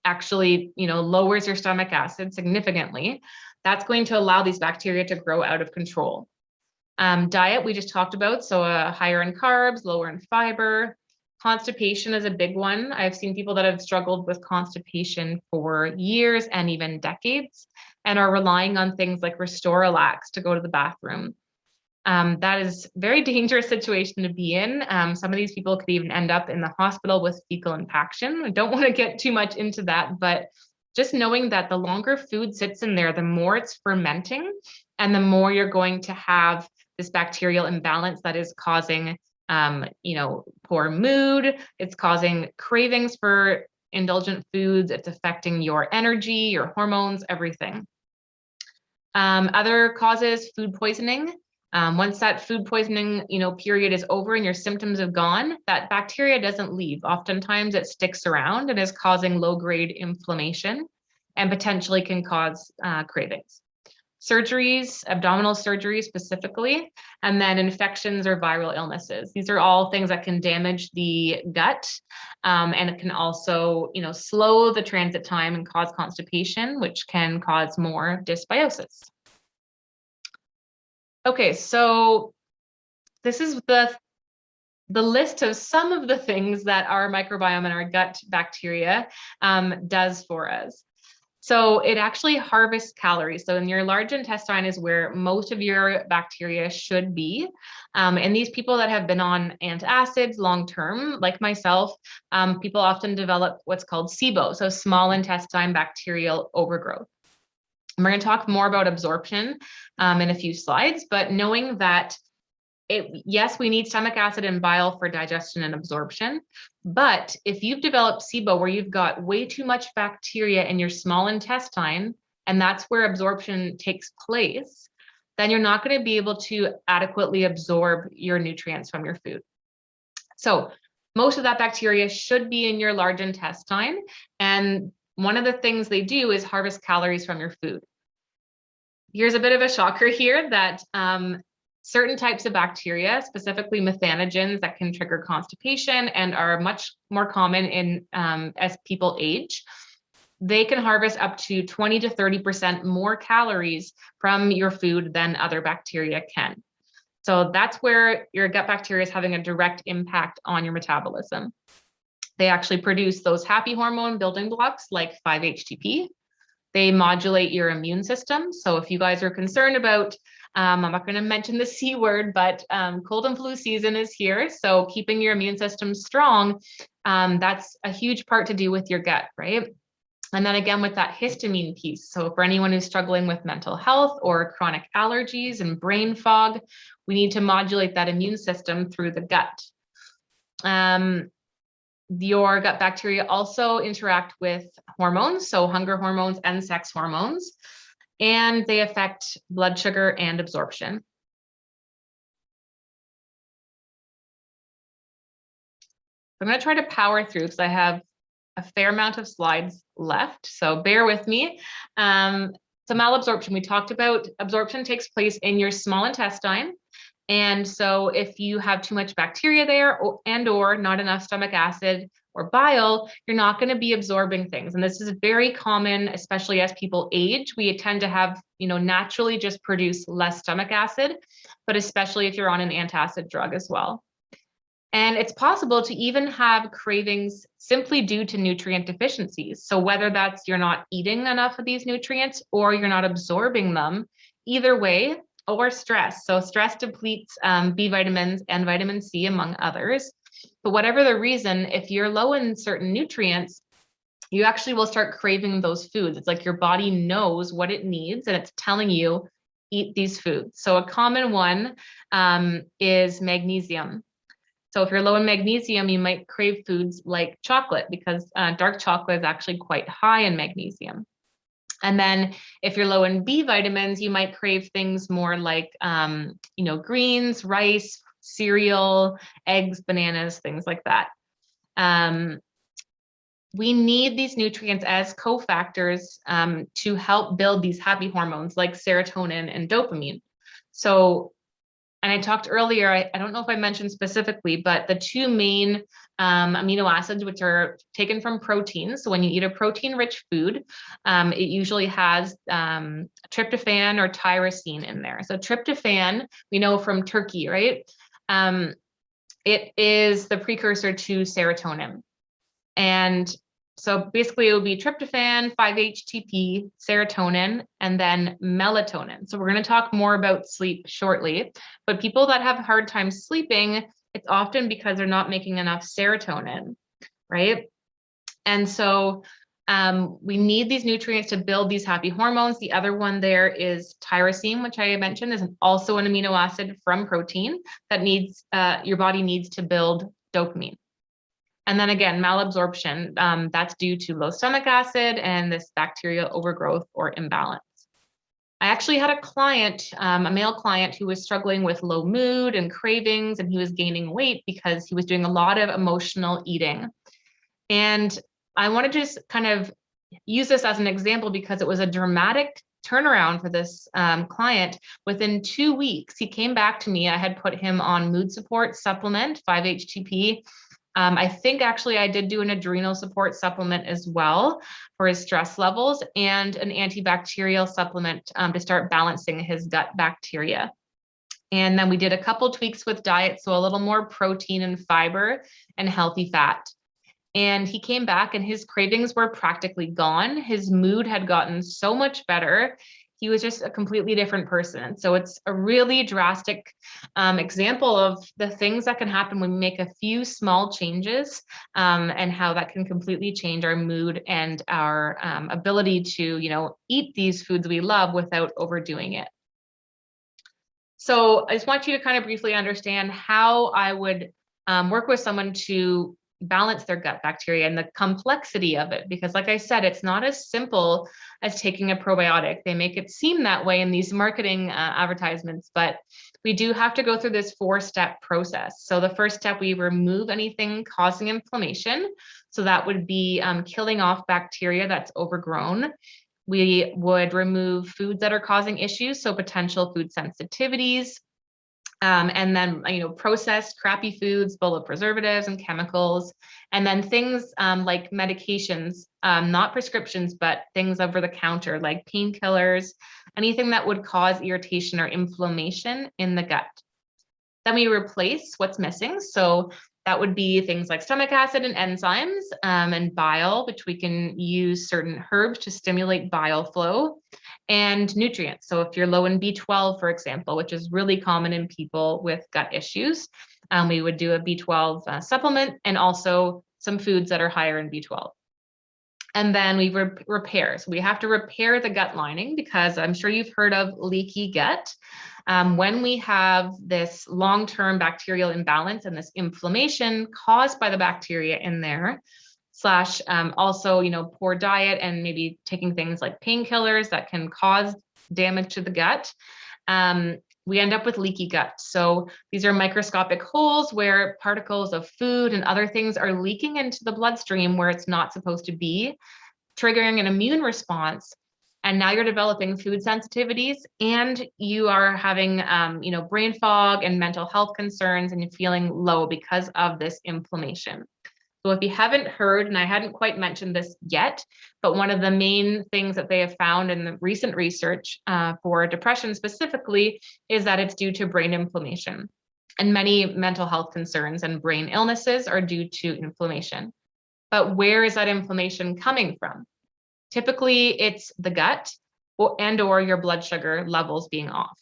Speaker 1: actually, lowers your stomach acid significantly. That's going to allow these bacteria to grow out of control. Diet, we just talked about. So higher in carbs, lower in fiber. Constipation is a big one. I've seen people that have struggled with constipation for years and even decades and are relying on things like Restorelax to go to the bathroom. That is a very dangerous situation to be in. Some of these people could even end up in the hospital with fecal impaction. I don't want to get too much into that, but just knowing that the longer food sits in there, the more it's fermenting and the more you're going to have this bacterial imbalance that is causing, poor mood. It's causing cravings for indulgent foods. It's affecting your energy, your hormones, everything. Other causes, food poisoning. Once that food poisoning, period is over and your symptoms have gone, that bacteria doesn't leave. Oftentimes it sticks around and is causing low-grade inflammation and potentially can cause cravings. Surgeries, abdominal surgery specifically, and then infections or viral illnesses. These are all things that can damage the gut, and it can also, slow the transit time and cause constipation, which can cause more dysbiosis. Okay, so this is the list of some of the things that our microbiome and our gut bacteria does for us. So it actually harvests calories. So in your large intestine is where most of your bacteria should be. And these people that have been on antacids long-term, like myself, people often develop what's called SIBO, so small intestine bacterial overgrowth. And we're going to talk more about absorption in a few slides, but knowing that yes, we need stomach acid and bile for digestion and absorption. But if you've developed SIBO where you've got way too much bacteria in your small intestine, and that's where absorption takes place, then you're not going to be able to adequately absorb your nutrients from your food. So most of that bacteria should be in your large intestine. And one of the things they do is harvest calories from your food. Here's a bit of a shocker here that certain types of bacteria, specifically methanogens that can trigger constipation and are much more common in as people age, they can harvest up to 20 to 30% more calories from your food than other bacteria can. So that's where your gut bacteria is having a direct impact on your metabolism. They actually produce those happy hormone building blocks like 5-HTP. They modulate your immune system. So if you guys are concerned about I'm not going to mention the C word, but cold and flu season is here. So keeping your immune system strong, that's a huge part to do with your gut, right? And then again, with that histamine piece. So for anyone who's struggling with mental health or chronic allergies and brain fog, we need to modulate that immune system through the gut. Your gut bacteria also interact with hormones, so hunger hormones and sex hormones, and they affect blood sugar and absorption. I'm going to try to power through because I have a fair amount of slides left, so bear with me. So malabsorption, we talked about absorption takes place in your small intestine. And so if you have too much bacteria there or not enough stomach acid or bile, you're not going to be absorbing things. And this is very common, especially as people age. We tend to have, naturally just produce less stomach acid, but especially if you're on an antacid drug as well. And it's possible to even have cravings simply due to nutrient deficiencies. So whether that's you're not eating enough of these nutrients or you're not absorbing them, either way, or stress. So stress depletes B vitamins and vitamin C, among others. But whatever the reason, if you're low in certain nutrients, you actually will start craving those foods. It's like your body knows what it needs and it's telling you, eat these foods. So a common one is magnesium. So if you're low in magnesium, you might crave foods like chocolate because dark chocolate is actually quite high in magnesium. And then if you're low in B vitamins, you might crave things more like, greens, rice, cereal, eggs, bananas, things like that. We need these nutrients as cofactors to help build these happy hormones like serotonin and dopamine. So, and I talked earlier, I don't know if I mentioned specifically, but the two main amino acids, which are taken from protein. So when you eat a protein-rich food, it usually has tryptophan or tyrosine in there. So tryptophan, we know from turkey, right? It is the precursor to serotonin. And So basically it would be tryptophan, 5-HTP, serotonin, and then melatonin. So we're going to talk more about sleep shortly, but people that have a hard time sleeping, it's often because they're not making enough serotonin, right? And so we need these nutrients to build these happy hormones. The other one there is tyrosine, which I mentioned is also an amino acid from protein that needs your body needs to build dopamine. And then again, malabsorption, that's due to low stomach acid and this bacterial overgrowth or imbalance. I actually had a client, a male client, who was struggling with low mood and cravings, and he was gaining weight because he was doing a lot of emotional eating. And I want to just kind of use this as an example because it was a dramatic turnaround for this client. Within 2 weeks, he came back to me. I had put him on mood support supplement, 5-HTP. I think actually I did do an adrenal support supplement as well for his stress levels, and an antibacterial supplement to start balancing his gut bacteria. And then we did a couple tweaks with diet, so a little more protein and fiber and healthy fat. And he came back and his cravings were practically gone. His mood had gotten so much better. He was just a completely different person. So it's a really drastic example of the things that can happen when we make a few small changes, and how that can completely change our mood and our ability to, eat these foods we love without overdoing it. So I just want you to kind of briefly understand how I would work with someone to balance their gut bacteria and the complexity of it. Because like I said, it's not as simple as taking a probiotic. They make it seem that way in these marketing advertisements, but we do have to go through this 4-step process. So the first step, we remove anything causing inflammation. So that would be killing off bacteria that's overgrown. We would remove foods that are causing issues, so potential food sensitivities, and then, processed crappy foods full of preservatives and chemicals, and then things like medications, not prescriptions, but things over the counter like painkillers, anything that would cause irritation or inflammation in the gut. Then we replace what's missing. So that would be things like stomach acid and enzymes, and bile, which we can use certain herbs to stimulate bile flow, and nutrients. So if you're low in B12, for example, which is really common in people with gut issues, we would do a B12 supplement, and also some foods that are higher in B12. And then we repair. So we have to repair the gut lining, because I'm sure you've heard of leaky gut. When we have this long-term bacterial imbalance and this inflammation caused by the bacteria in there, slash also, poor diet and maybe taking things like painkillers that can cause damage to the gut, we end up with leaky gut. So these are microscopic holes where particles of food and other things are leaking into the bloodstream where it's not supposed to be, triggering an immune response. And now you're developing food sensitivities, and you are having, brain fog and mental health concerns, and you're feeling low because of this inflammation. So if you haven't heard, and I hadn't quite mentioned this yet, but one of the main things that they have found in the recent research for depression specifically is that it's due to brain inflammation. And many mental health concerns and brain illnesses are due to inflammation. But where is that inflammation coming from? Typically, it's the gut or your blood sugar levels being off.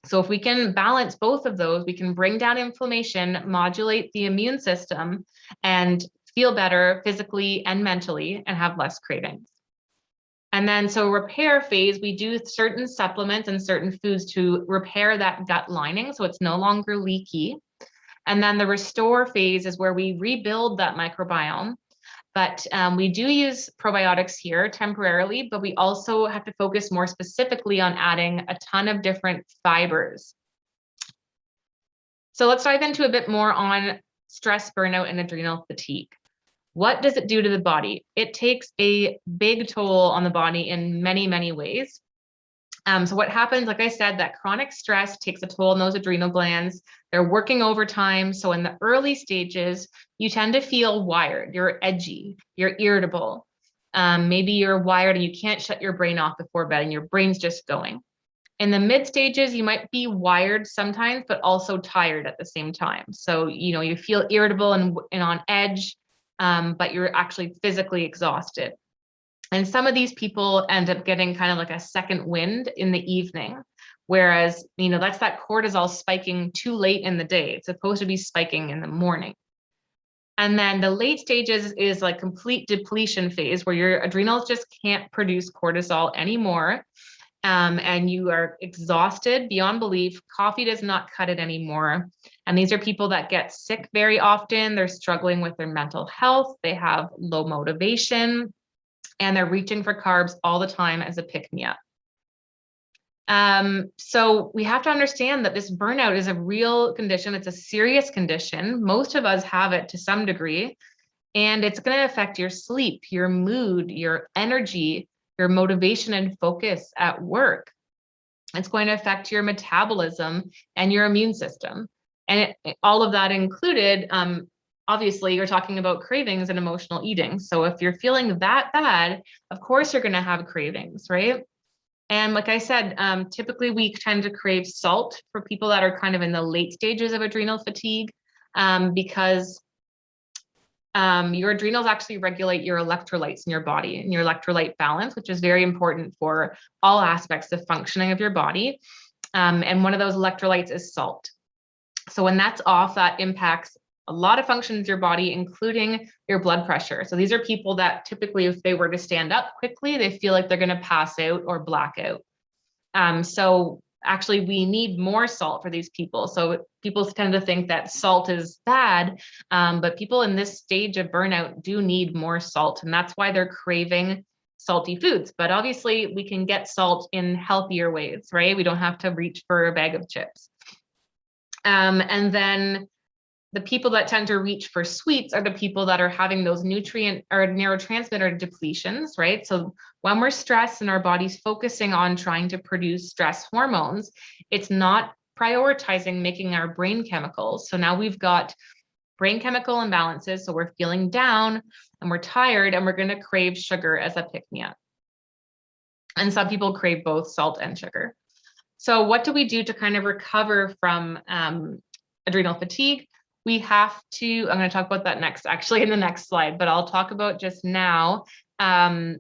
Speaker 1: So if we can balance both of those, we can bring down inflammation, modulate the immune system, and feel better physically and mentally, and have less cravings. And then, so repair phase, we do certain supplements and certain foods to repair that gut lining so it's no longer leaky. And then the restore phase is where we rebuild that microbiome. But we do use probiotics here temporarily, but we also have to focus more specifically on adding a ton of different fibers. So let's dive into a bit more on stress, burnout, and adrenal fatigue. What does it do to the body? It takes a big toll on the body in many, many ways. So what happens, like I said, that chronic stress takes a toll on those adrenal glands. They're working overtime. So in the early stages, you tend to feel wired. You're edgy. You're irritable. Maybe you're wired and you can't shut your brain off before bed and your brain's just going. In the mid stages, you might be wired sometimes, but also tired at the same time. So, you feel irritable and on edge, but you're actually physically exhausted. And some of these people end up getting kind of like a second wind in the evening. Whereas, that's that cortisol spiking too late in the day. It's supposed to be spiking in the morning. And then the late stages is like complete depletion phase where your adrenals just can't produce cortisol anymore. And you are exhausted beyond belief. Coffee does not cut it anymore. And these are people that get sick very often. They're struggling with their mental health. They have low motivation, and they're reaching for carbs all the time as a pick-me-up. So we have to understand that this burnout is a real condition. It's a serious condition. Most of us have it to some degree, and it's going to affect your sleep, your mood, your energy, your motivation and focus at work. It's going to affect your metabolism and your immune system. And all of that included, obviously, you're talking about cravings and emotional eating. So if you're feeling that bad, of course, you're going to have cravings, right? And like I said, typically we tend to crave salt for people that are kind of in the late stages of adrenal fatigue, because your adrenals actually regulate your electrolytes in your body and your electrolyte balance, which is very important for all aspects of functioning of your body. And one of those electrolytes is salt. So when that's off, that impacts a lot of functions of your body, including your blood pressure. So these are people that typically, if they were to stand up quickly, they feel like they're going to pass out or black out. So actually, we need more salt for these people. So people tend to think that salt is bad, but people in this stage of burnout do need more salt. And that's why they're craving salty foods. But obviously, we can get salt in healthier ways, right? We don't have to reach for a bag of chips. And then the people that tend to reach for sweets are the people that are having those nutrient or neurotransmitter depletions, right? So when we're stressed and our body's focusing on trying to produce stress hormones, it's not prioritizing making our brain chemicals. So now we've got brain chemical imbalances. So we're feeling down and we're tired and we're going to crave sugar as a pick-me-up. And some people crave both salt and sugar. So what do we do to kind of recover from adrenal fatigue? We have to, I'm going to talk about that next, actually in the next slide, but I'll talk about just now how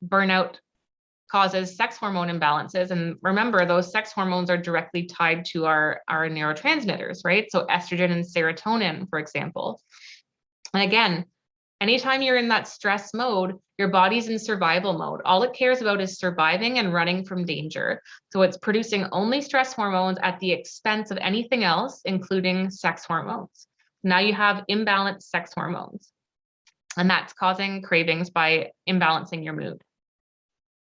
Speaker 1: burnout causes sex hormone imbalances. And remember, those sex hormones are directly tied to our neurotransmitters, right? So estrogen and serotonin, for example. And again, anytime you're in that stress mode, your body's in survival mode. All it cares about is surviving and running from danger. So it's producing only stress hormones at the expense of anything else, including sex hormones. Now you have imbalanced sex hormones, and that's causing cravings by imbalancing your mood.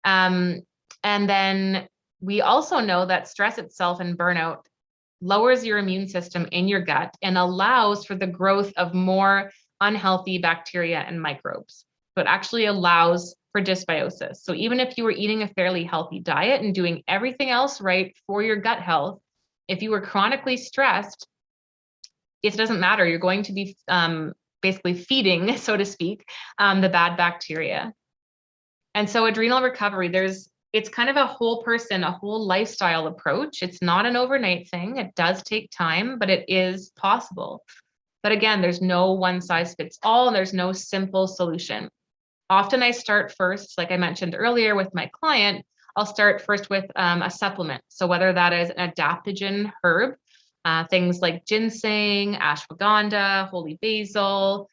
Speaker 1: And then we also know that stress itself and burnout lowers your immune system in your gut and allows for the growth of more unhealthy bacteria and microbes. So it actually allows for dysbiosis. So even if you were eating a fairly healthy diet and doing everything else right for your gut health, if you were chronically stressed, it doesn't matter. You're going to be basically feeding, so to speak, the bad bacteria. And so adrenal recovery, it's kind of a whole person, a whole lifestyle approach. It's not an overnight thing. It does take time, but it is possible. But again, there's no one size fits all, and there's no simple solution. Often I start first, like I mentioned earlier with my client, I'll start first with a supplement. So whether that is an adaptogen herb, things like ginseng, ashwagandha, holy basil,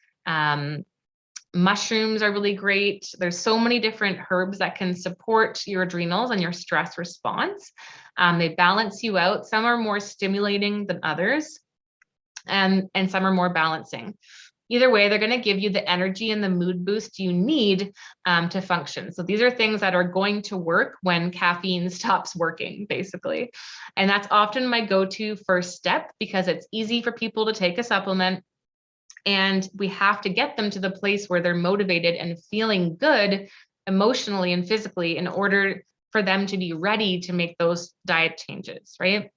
Speaker 1: mushrooms are really great. There's so many different herbs that can support your adrenals and your stress response. They balance you out. Some are more stimulating than others, and some are more balancing. Either way, they're going to give you the energy and the mood boost you need to function. So these are things that are going to work when caffeine stops working, basically. And that's often my go-to first step because it's easy for people to take a supplement. And we have to get them to the place where they're motivated and feeling good emotionally and physically in order for them to be ready to make those diet changes, right?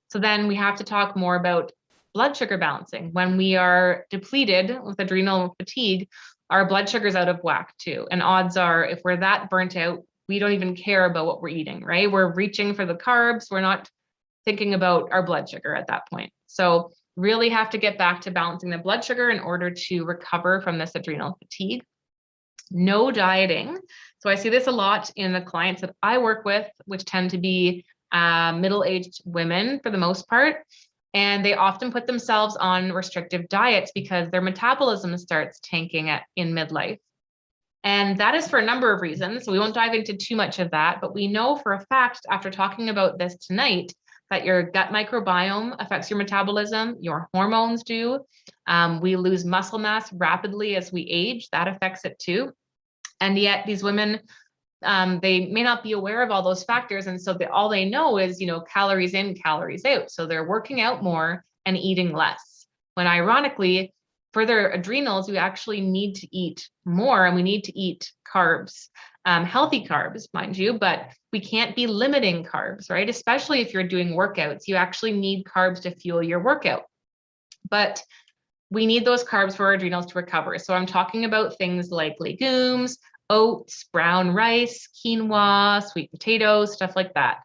Speaker 1: So then we have to talk more about blood sugar balancing. When we are depleted with adrenal fatigue, our blood sugar's out of whack too. And odds are, if we're that burnt out, we don't even care about what we're eating, right? We're reaching for the carbs. We're not thinking about our blood sugar at that point. So really have to get back to balancing the blood sugar in order to recover from this adrenal fatigue. No dieting. So I see this a lot in the clients that I work with, which tend to be middle-aged women for the most part. And they often put themselves on restrictive diets because their metabolism starts tanking in midlife. And that is for a number of reasons. So we won't dive into too much of that, but we know for a fact after talking about this tonight that your gut microbiome affects your metabolism, your hormones do. We lose muscle mass rapidly as we age. That affects it too. And yet these women, they may not be aware of all those factors. And so all they know is, calories in, calories out. So they're working out more and eating less. When ironically, for their adrenals, we actually need to eat more, and we need to eat carbs, healthy carbs, mind you, but we can't be limiting carbs, right? Especially if you're doing workouts, you actually need carbs to fuel your workout. But we need those carbs for our adrenals to recover. So I'm talking about things like legumes, oats, brown rice, quinoa, sweet potatoes, stuff like that.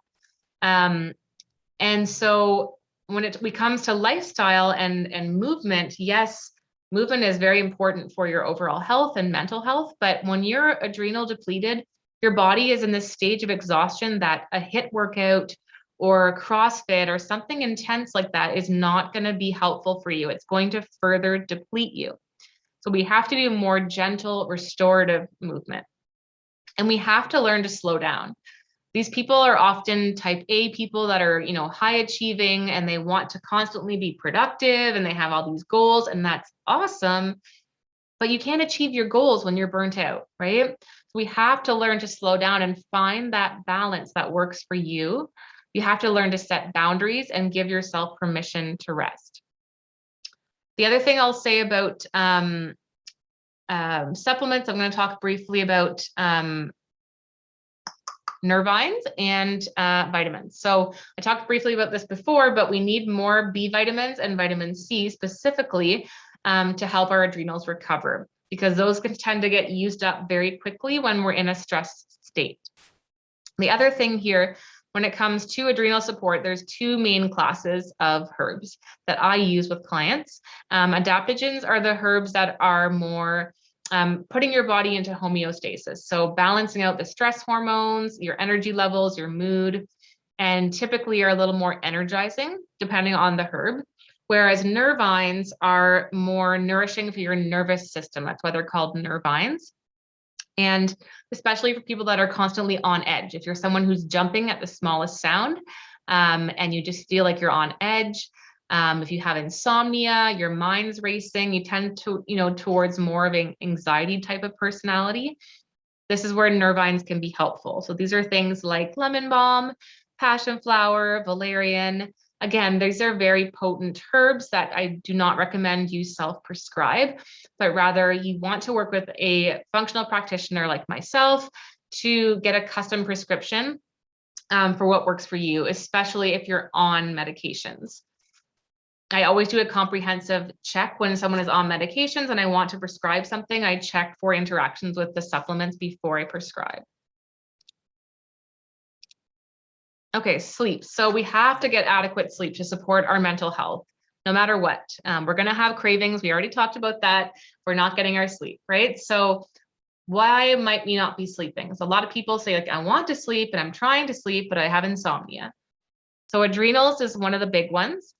Speaker 1: And so when it comes to lifestyle and movement, yes, movement is very important for your overall health and mental health. But when you're adrenal depleted, your body is in this stage of exhaustion that a HIIT workout or CrossFit or something intense like that is not going to be helpful for you. It's going to further deplete you. So we have to do more gentle, restorative movement. And we have to learn to slow down. These people are often type A people that are, high achieving, and they want to constantly be productive, and they have all these goals, and that's awesome. But you can't achieve your goals when you're burnt out, right? So we have to learn to slow down and find that balance that works for you. You have to learn to set boundaries and give yourself permission to rest. The other thing I'll say about supplements, I'm going to talk briefly about nervines and vitamins. So I talked briefly about this before, but we need more B vitamins and vitamin C specifically to help our adrenals recover, because those can tend to get used up very quickly when we're in a stressed state. The other thing here, when it comes to adrenal support, there's two main classes of herbs that I use with clients. Adaptogens are the herbs that are more putting your body into homeostasis. So balancing out the stress hormones, your energy levels, your mood, and typically are a little more energizing depending on the herb. Whereas nervines are more nourishing for your nervous system. That's why they're called nervines. And especially for people that are constantly on edge. If you're someone who's jumping at the smallest sound and you just feel like you're on edge, if you have insomnia, your mind's racing, you tend to, towards more of an anxiety type of personality, this is where nervines can be helpful. So these are things like lemon balm, passion flower, valerian. Again, these are very potent herbs that I do not recommend you self-prescribe, but rather you want to work with a functional practitioner like myself to get a custom prescription for what works for you, especially if you're on medications. I always do a comprehensive check when someone is on medications and I want to prescribe something. I check for interactions with the supplements before I prescribe. Okay, sleep. So we have to get adequate sleep to support our mental health, no matter what. We're going to have cravings. We already talked about that. We're not getting our sleep, right? So why might we not be sleeping? So a lot of people say, like, I want to sleep and I'm trying to sleep, but I have insomnia. So adrenals is one of the big ones.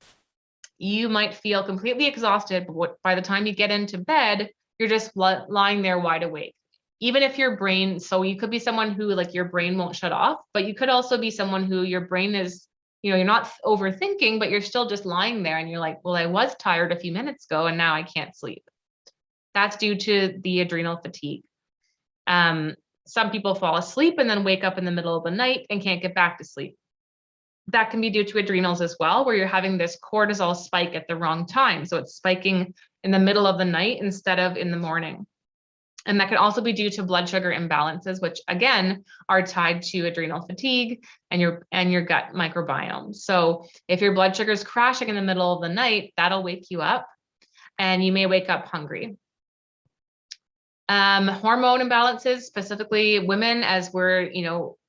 Speaker 1: You might feel completely exhausted, but by the time you get into bed, you're just lying there wide awake. Even if your brain, so you could be someone who like your brain won't shut off, but you could also be someone who your brain is, you're not overthinking, but you're still just lying there and you're like, well, I was tired a few minutes ago and now I can't sleep. That's due to the adrenal fatigue. Some people fall asleep and then wake up in the middle of the night and can't get back to sleep. That can be due to adrenals as well, where you're having this cortisol spike at the wrong time. So it's spiking in the middle of the night instead of in the morning. And that can also be due to blood sugar imbalances, which again are tied to adrenal fatigue and your gut microbiome. So if your blood sugar is crashing in the middle of the night, that'll wake you up and you may wake up hungry. Hormone imbalances, specifically women, as we're,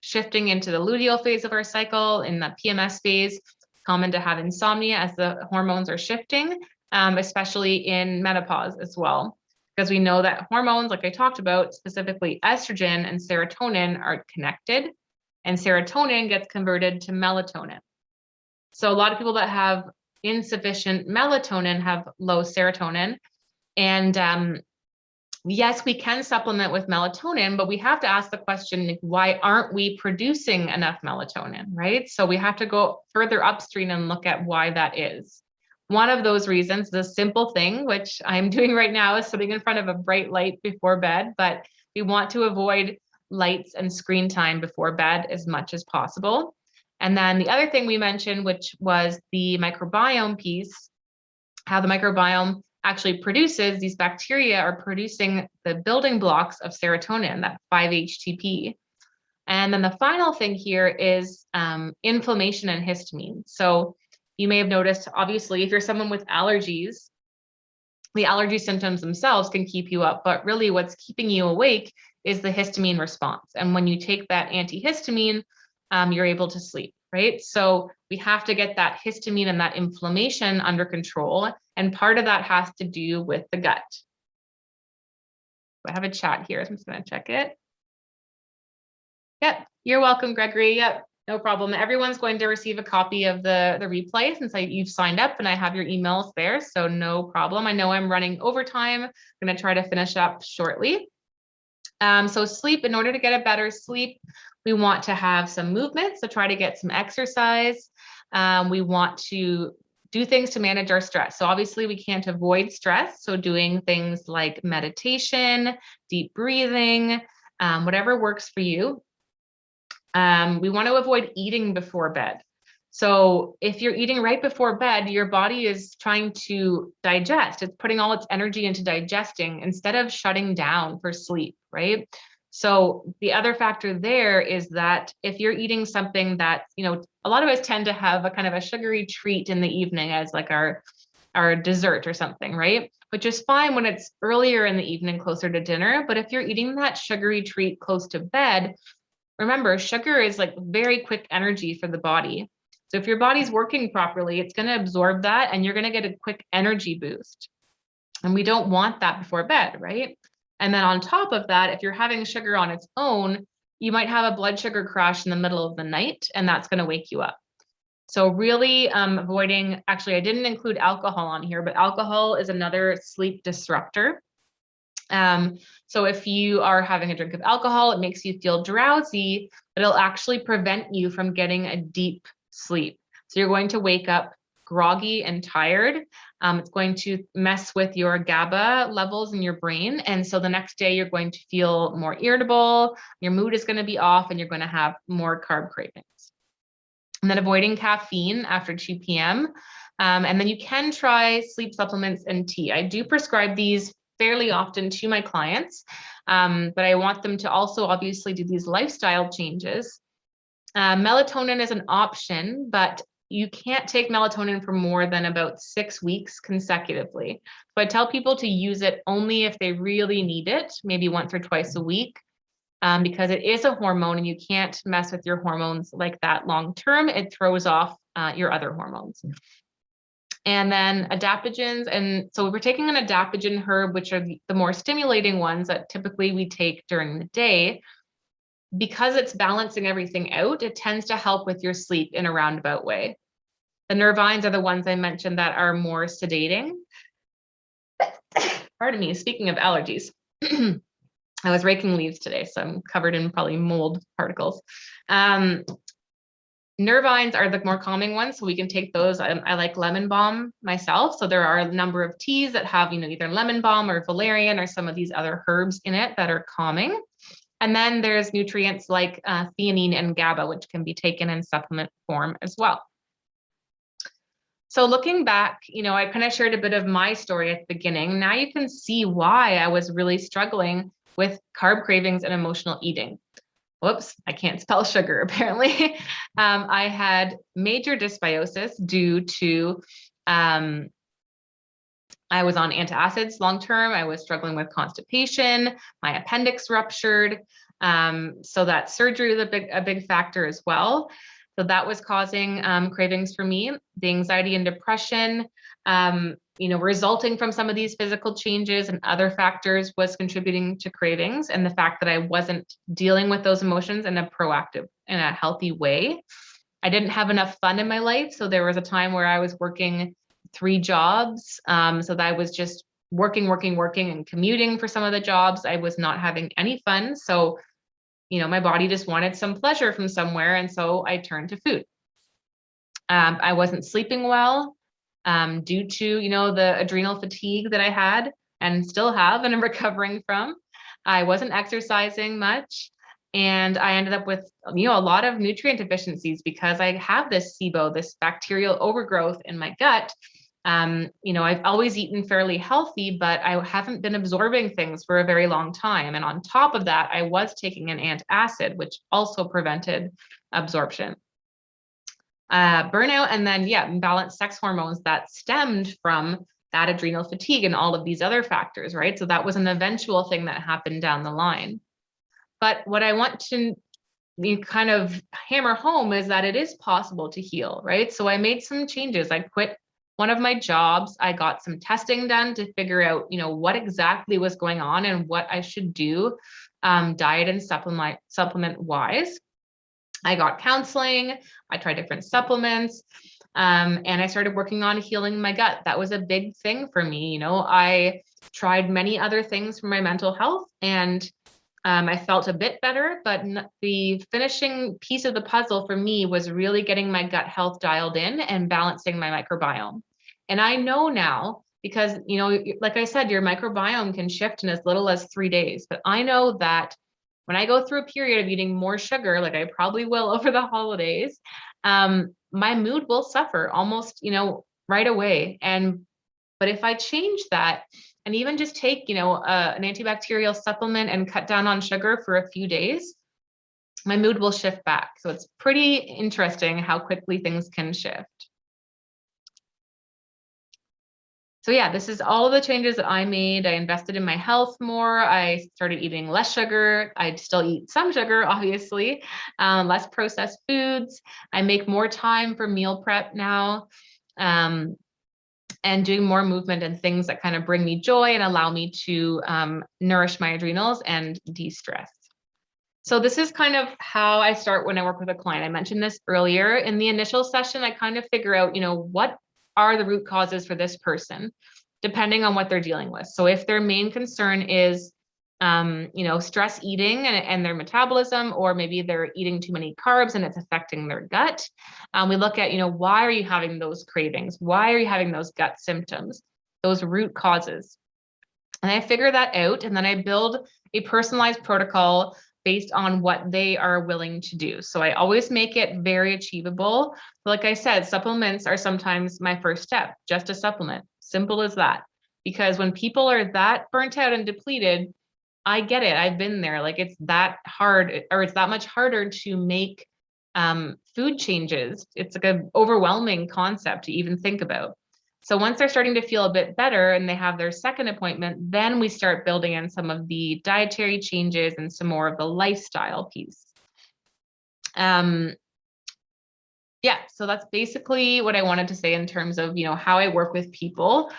Speaker 1: shifting into the luteal phase of our cycle in the PMS phase, common to have insomnia as the hormones are shifting, especially in menopause as well. Because we know that hormones, like I talked about, specifically estrogen and serotonin, are connected, and serotonin gets converted to melatonin. So a lot of people that have insufficient melatonin have low serotonin. And yes, we can supplement with melatonin, but we have to ask the question, why aren't we producing enough melatonin, right? So we have to go further upstream and look at why that is. One of those reasons, the simple thing, which I'm doing right now, is sitting in front of a bright light before bed, but we want to avoid lights and screen time before bed as much as possible. And then the other thing we mentioned, which was the microbiome piece, how the microbiome actually produces, these bacteria are producing the building blocks of serotonin, that 5-HTP. And then the final thing here is inflammation and histamine. So you may have noticed, obviously, if you're someone with allergies, the allergy symptoms themselves can keep you up, but really what's keeping you awake is the histamine response. And when you take that antihistamine, you're able to sleep, right? So we have to get that histamine and that inflammation under control. And part of that has to do with the gut. I have a chat here, so I'm just going to check it. Yep, you're welcome, Gregory. Yep, no problem. Everyone's going to receive a copy of the replay since you've signed up and I have your emails there, so no problem. I know I'm running overtime. I'm going to try to finish up shortly. So sleep, in order to get a better sleep, we want to have some movement, so try to get some exercise. We want to do things to manage our stress. So obviously we can't avoid stress. So doing things like meditation, deep breathing, whatever works for you. We want to avoid eating before bed. So if you're eating right before bed, your body is trying to digest. It's putting all its energy into digesting instead of shutting down for sleep, right? So the other factor there is that if you're eating something that, a lot of us tend to have a kind of a sugary treat in the evening as like our dessert or something, right? Which is fine when it's earlier in the evening, closer to dinner. But if you're eating that sugary treat close to bed, remember, sugar is like very quick energy for the body. So if your body's working properly, it's going to absorb that and you're going to get a quick energy boost. And we don't want that before bed, right? And then on top of that, if you're having sugar on its own, you might have a blood sugar crash in the middle of the night, and that's going to wake you up. So really avoiding, actually, I didn't include alcohol on here, but alcohol is another sleep disruptor. So if you are having a drink of alcohol, it makes you feel drowsy, but it'll actually prevent you from getting a deep sleep. So you're going to wake up groggy and tired. It's going to mess with your GABA levels in your brain. And so the next day you're going to feel more irritable, your mood is going to be off, and you're going to have more carb cravings. And then avoiding caffeine after 2 p.m. And then you can try sleep supplements and tea. I do prescribe these fairly often to my clients, but I want them to also obviously do these lifestyle changes. Melatonin is an option, but you can't take melatonin for more than about 6 weeks consecutively. So I tell people to use it only if they really need it, maybe once or twice a week, because it is a hormone and you can't mess with your hormones like that long term. It throws off your other hormones. And then adaptogens. And so we're taking an adaptogen herb, which are the more stimulating ones that typically we take during the day. Because it's balancing everything out, it tends to help with your sleep in a roundabout way. The nervines are the ones I mentioned that are more sedating. Pardon me, speaking of allergies. I was raking leaves today, so I'm covered in probably mold particles. Nervines are the more calming ones, so we can take those. I like lemon balm myself, so there are a number of teas that have, either lemon balm or valerian or some of these other herbs in it that are calming. And then there's nutrients like theanine and GABA, which can be taken in supplement form as well. So looking back, I kind of shared a bit of my story at the beginning. Now you can see why I was really struggling with carb cravings and emotional eating. Whoops, I can't spell sugar, apparently. I had major dysbiosis due to, I was on antacids long-term. I was struggling with constipation. My appendix ruptured. So that surgery was a big factor as well. So that was causing cravings for me. The anxiety and depression, resulting from some of these physical changes and other factors was contributing to cravings, and the fact that I wasn't dealing with those emotions in a healthy way. I didn't have enough fun in my life. So there was a time where I was working 3 jobs. So that I was just working, and commuting for some of the jobs. I was not having any fun. So, my body just wanted some pleasure from somewhere. And so I turned to food. I wasn't sleeping well due to, the adrenal fatigue that I had and still have and I'm recovering from. I wasn't exercising much. And I ended up with, a lot of nutrient deficiencies because I have this SIBO, this bacterial overgrowth in my gut. I've always eaten fairly healthy, but I haven't been absorbing things for a very long time. And on top of that, I was taking an antacid, which also prevented absorption. Burnout, and then, imbalanced sex hormones that stemmed from that adrenal fatigue and all of these other factors, right? So that was an eventual thing that happened down the line. But what I want to kind of hammer home is that it is possible to heal, right? So I made some changes. I quit one of my jobs. I got some testing done to figure out, what exactly was going on and what I should do, diet and supplement wise. I got counseling. I tried different supplements. And I started working on healing my gut. That was a big thing for me. I tried many other things for my mental health, and I felt a bit better, but the finishing piece of the puzzle for me was really getting my gut health dialed in and balancing my microbiome. And I know now, because, like I said, your microbiome can shift in as little as 3 days. But I know that when I go through a period of eating more sugar, like I probably will over the holidays, my mood will suffer almost, right away. But if I change that and even just take, an antibacterial supplement and cut down on sugar for a few days, my mood will shift back. So it's pretty interesting how quickly things can shift. So this is all of the changes that I made. I invested in my health more. I started eating less sugar. I still eat some sugar, obviously, less processed foods. I make more time for meal prep now, and doing more movement and things that kind of bring me joy and allow me to nourish my adrenals and de-stress. So this is kind of how I start when I work with a client. I mentioned this earlier. In the initial session, I kind of figure out, what are the root causes for this person, depending on what they're dealing with. So if their main concern is, stress eating and their metabolism, or maybe they're eating too many carbs and it's affecting their gut, we look at, why are you having those cravings? Why are you having those gut symptoms? Those root causes. And I figure that out, and then I build a personalized protocol based on what they are willing to do. So I always make it very achievable. Like I said, supplements are sometimes my first step, just a supplement. Simple as that. Because when people are that burnt out and depleted, I get it. I've been there. Like it's that hard, or it's that much harder to make food changes. It's like an overwhelming concept to even think about. So once they're starting to feel a bit better and they have their second appointment, then we start building in some of the dietary changes and some more of the lifestyle piece. So that's basically what I wanted to say in terms of, how I work with people.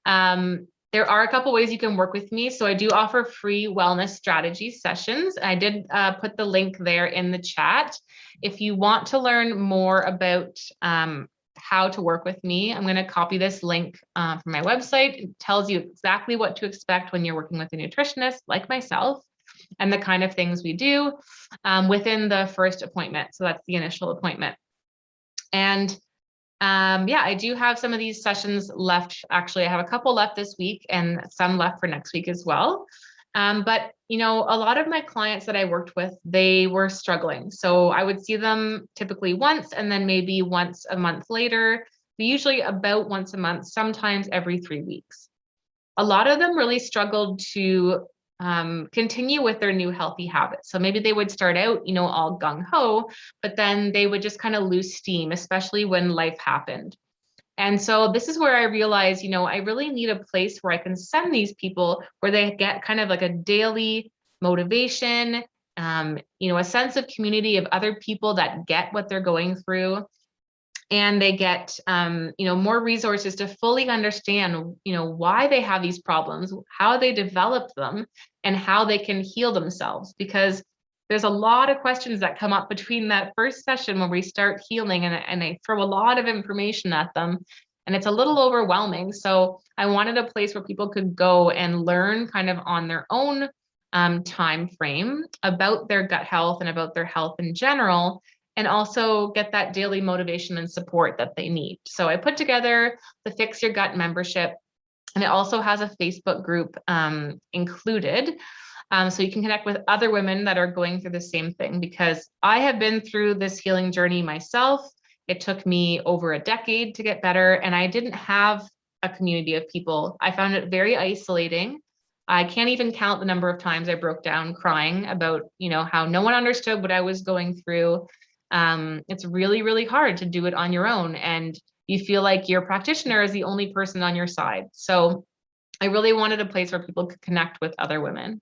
Speaker 1: There are a couple ways you can work with me. So I do offer free wellness strategy sessions. I did put the link there in the chat. If you want to learn more about how to work with me, I'm going to copy this link from my website. It tells you exactly what to expect when you're working with a nutritionist like myself, and the kind of things we do within the first appointment. So that's the initial appointment. And I do have some of these sessions left. Actually, I have a couple left this week and some left for next week as well. But, a lot of my clients that I worked with, they were struggling. So I would see them typically once, and then maybe once a month later, but usually about once a month, sometimes every 3 weeks. A lot of them really struggled to continue with their new healthy habits. So maybe they would start out, all gung ho, but then they would just kind of lose steam, especially when life happened. And so this is where I realized, I really need a place where I can send these people where they get kind of like a daily motivation a sense of community of other people that get what they're going through. And they get, more resources to fully understand, why they have these problems, how they develop them, and how they can heal themselves. Because there's a lot of questions that come up between that first session when we start healing, and I throw a lot of information at them, and it's a little overwhelming. So I wanted a place where people could go and learn kind of on their own time frame about their gut health and about their health in general, and also get that daily motivation and support that they need. So I put together the Fix Your Gut membership, and it also has a Facebook group included. So you can connect with other women that are going through the same thing, because I have been through this healing journey myself. It took me over a decade to get better, and I didn't have a community of people. I found it very isolating. I can't even count the number of times I broke down crying about, how no one understood what I was going through. It's really, really hard to do it on your own, and you feel like your practitioner is the only person on your side. So I really wanted a place where people could connect with other women.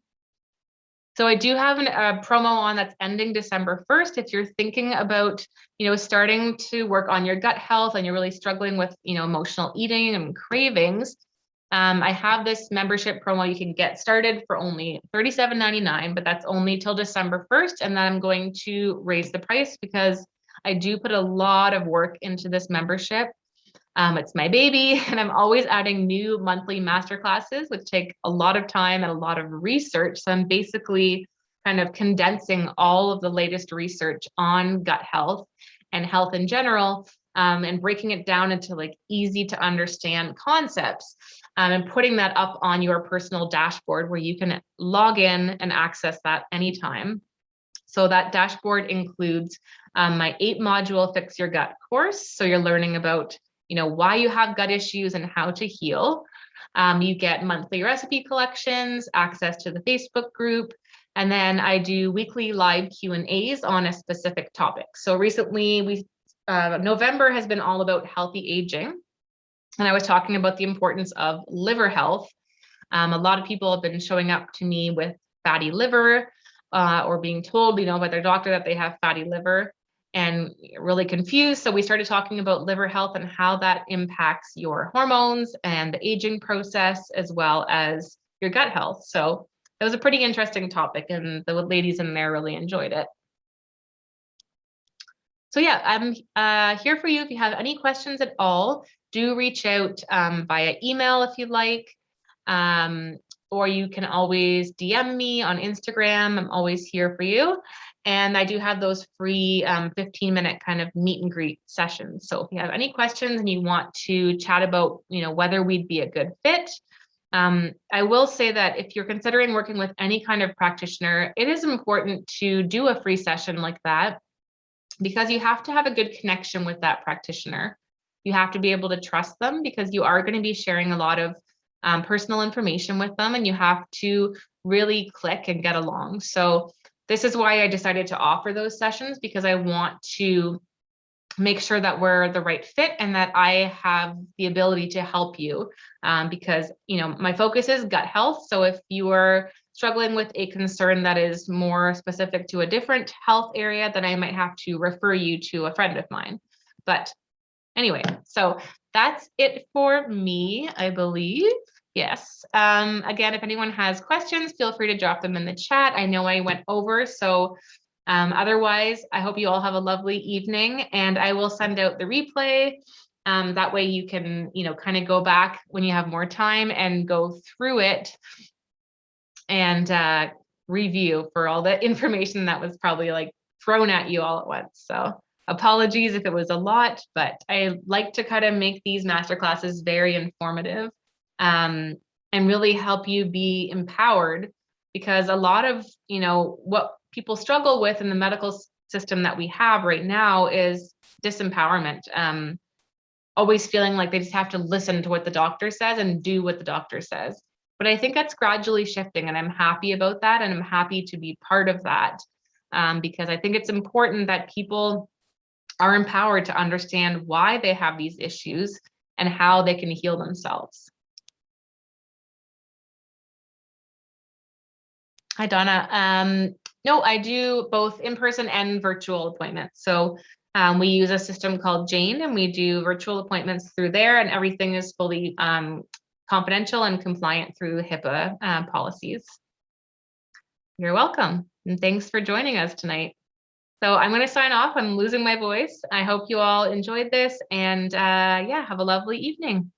Speaker 1: So I do have a promo on that's ending December 1st. If you're thinking about, starting to work on your gut health and you're really struggling with, emotional eating and cravings, I have this membership promo. You can get started for only $37.99, but that's only till December 1st. And then I'm going to raise the price because I do put a lot of work into this membership. It's my baby, and I'm always adding new monthly masterclasses, which take a lot of time and a lot of research. So I'm basically kind of condensing all of the latest research on gut health and health in general, and breaking it down into like easy to understand concepts, and putting that up on your personal dashboard where you can log in and access that anytime. So that dashboard includes my 8-module Fix Your Gut course. So you're learning about why you have gut issues and how to heal. You get monthly recipe collections, access to the Facebook group, and then I do weekly live Q&As on a specific topic. So recently, November has been all about healthy aging, and I was talking about the importance of liver health. A lot of people have been showing up to me with fatty liver, or being told, by their doctor that they have fatty liver, and really confused. So we started talking about liver health and how that impacts your hormones and the aging process, as well as your gut health. So it was a pretty interesting topic, and the ladies in there really enjoyed it. So yeah, I'm here for you. If you have any questions at all, do reach out via email if you'd like. Or you can always DM me on Instagram. I'm always here for you. And I do have those free 15-minute kind of meet and greet sessions. So if you have any questions and you want to chat about, whether we'd be a good fit, I will say that if you're considering working with any kind of practitioner, it is important to do a free session like that, because you have to have a good connection with that practitioner. You have to be able to trust them, because you are going to be sharing a lot of personal information with them, and you have to really click and get along. So this is why I decided to offer those sessions, because I want to make sure that we're the right fit and that I have the ability to help you, because my focus is gut health. So if you are struggling with a concern that is more specific to a different health area, then I might have to refer you to a friend of mine. But anyway, so that's it for me, I believe. Yes. Again, if anyone has questions, feel free to drop them in the chat. I know I went over, so otherwise, I hope you all have a lovely evening, and I will send out the replay. That way you can, kind of go back when you have more time and go through it and review for all the information that was probably like thrown at you all at once. So apologies if it was a lot, but I like to kind of make these masterclasses very informative, and really help you be empowered, because a lot of, what people struggle with in the medical system that we have right now is disempowerment. Always feeling like they just have to listen to what the doctor says and do what the doctor says. But I think that's gradually shifting, and I'm happy about that, and I'm happy to be part of that, because I think it's important that people are empowered to understand why they have these issues and how they can heal themselves. Hi, Donna. No, I do both in-person and virtual appointments. So we use a system called Jane, and we do virtual appointments through there, and everything is fully confidential and compliant through HIPAA policies. You're welcome. And thanks for joining us tonight. So I'm going to sign off. I'm losing my voice. I hope you all enjoyed this, and yeah, have a lovely evening.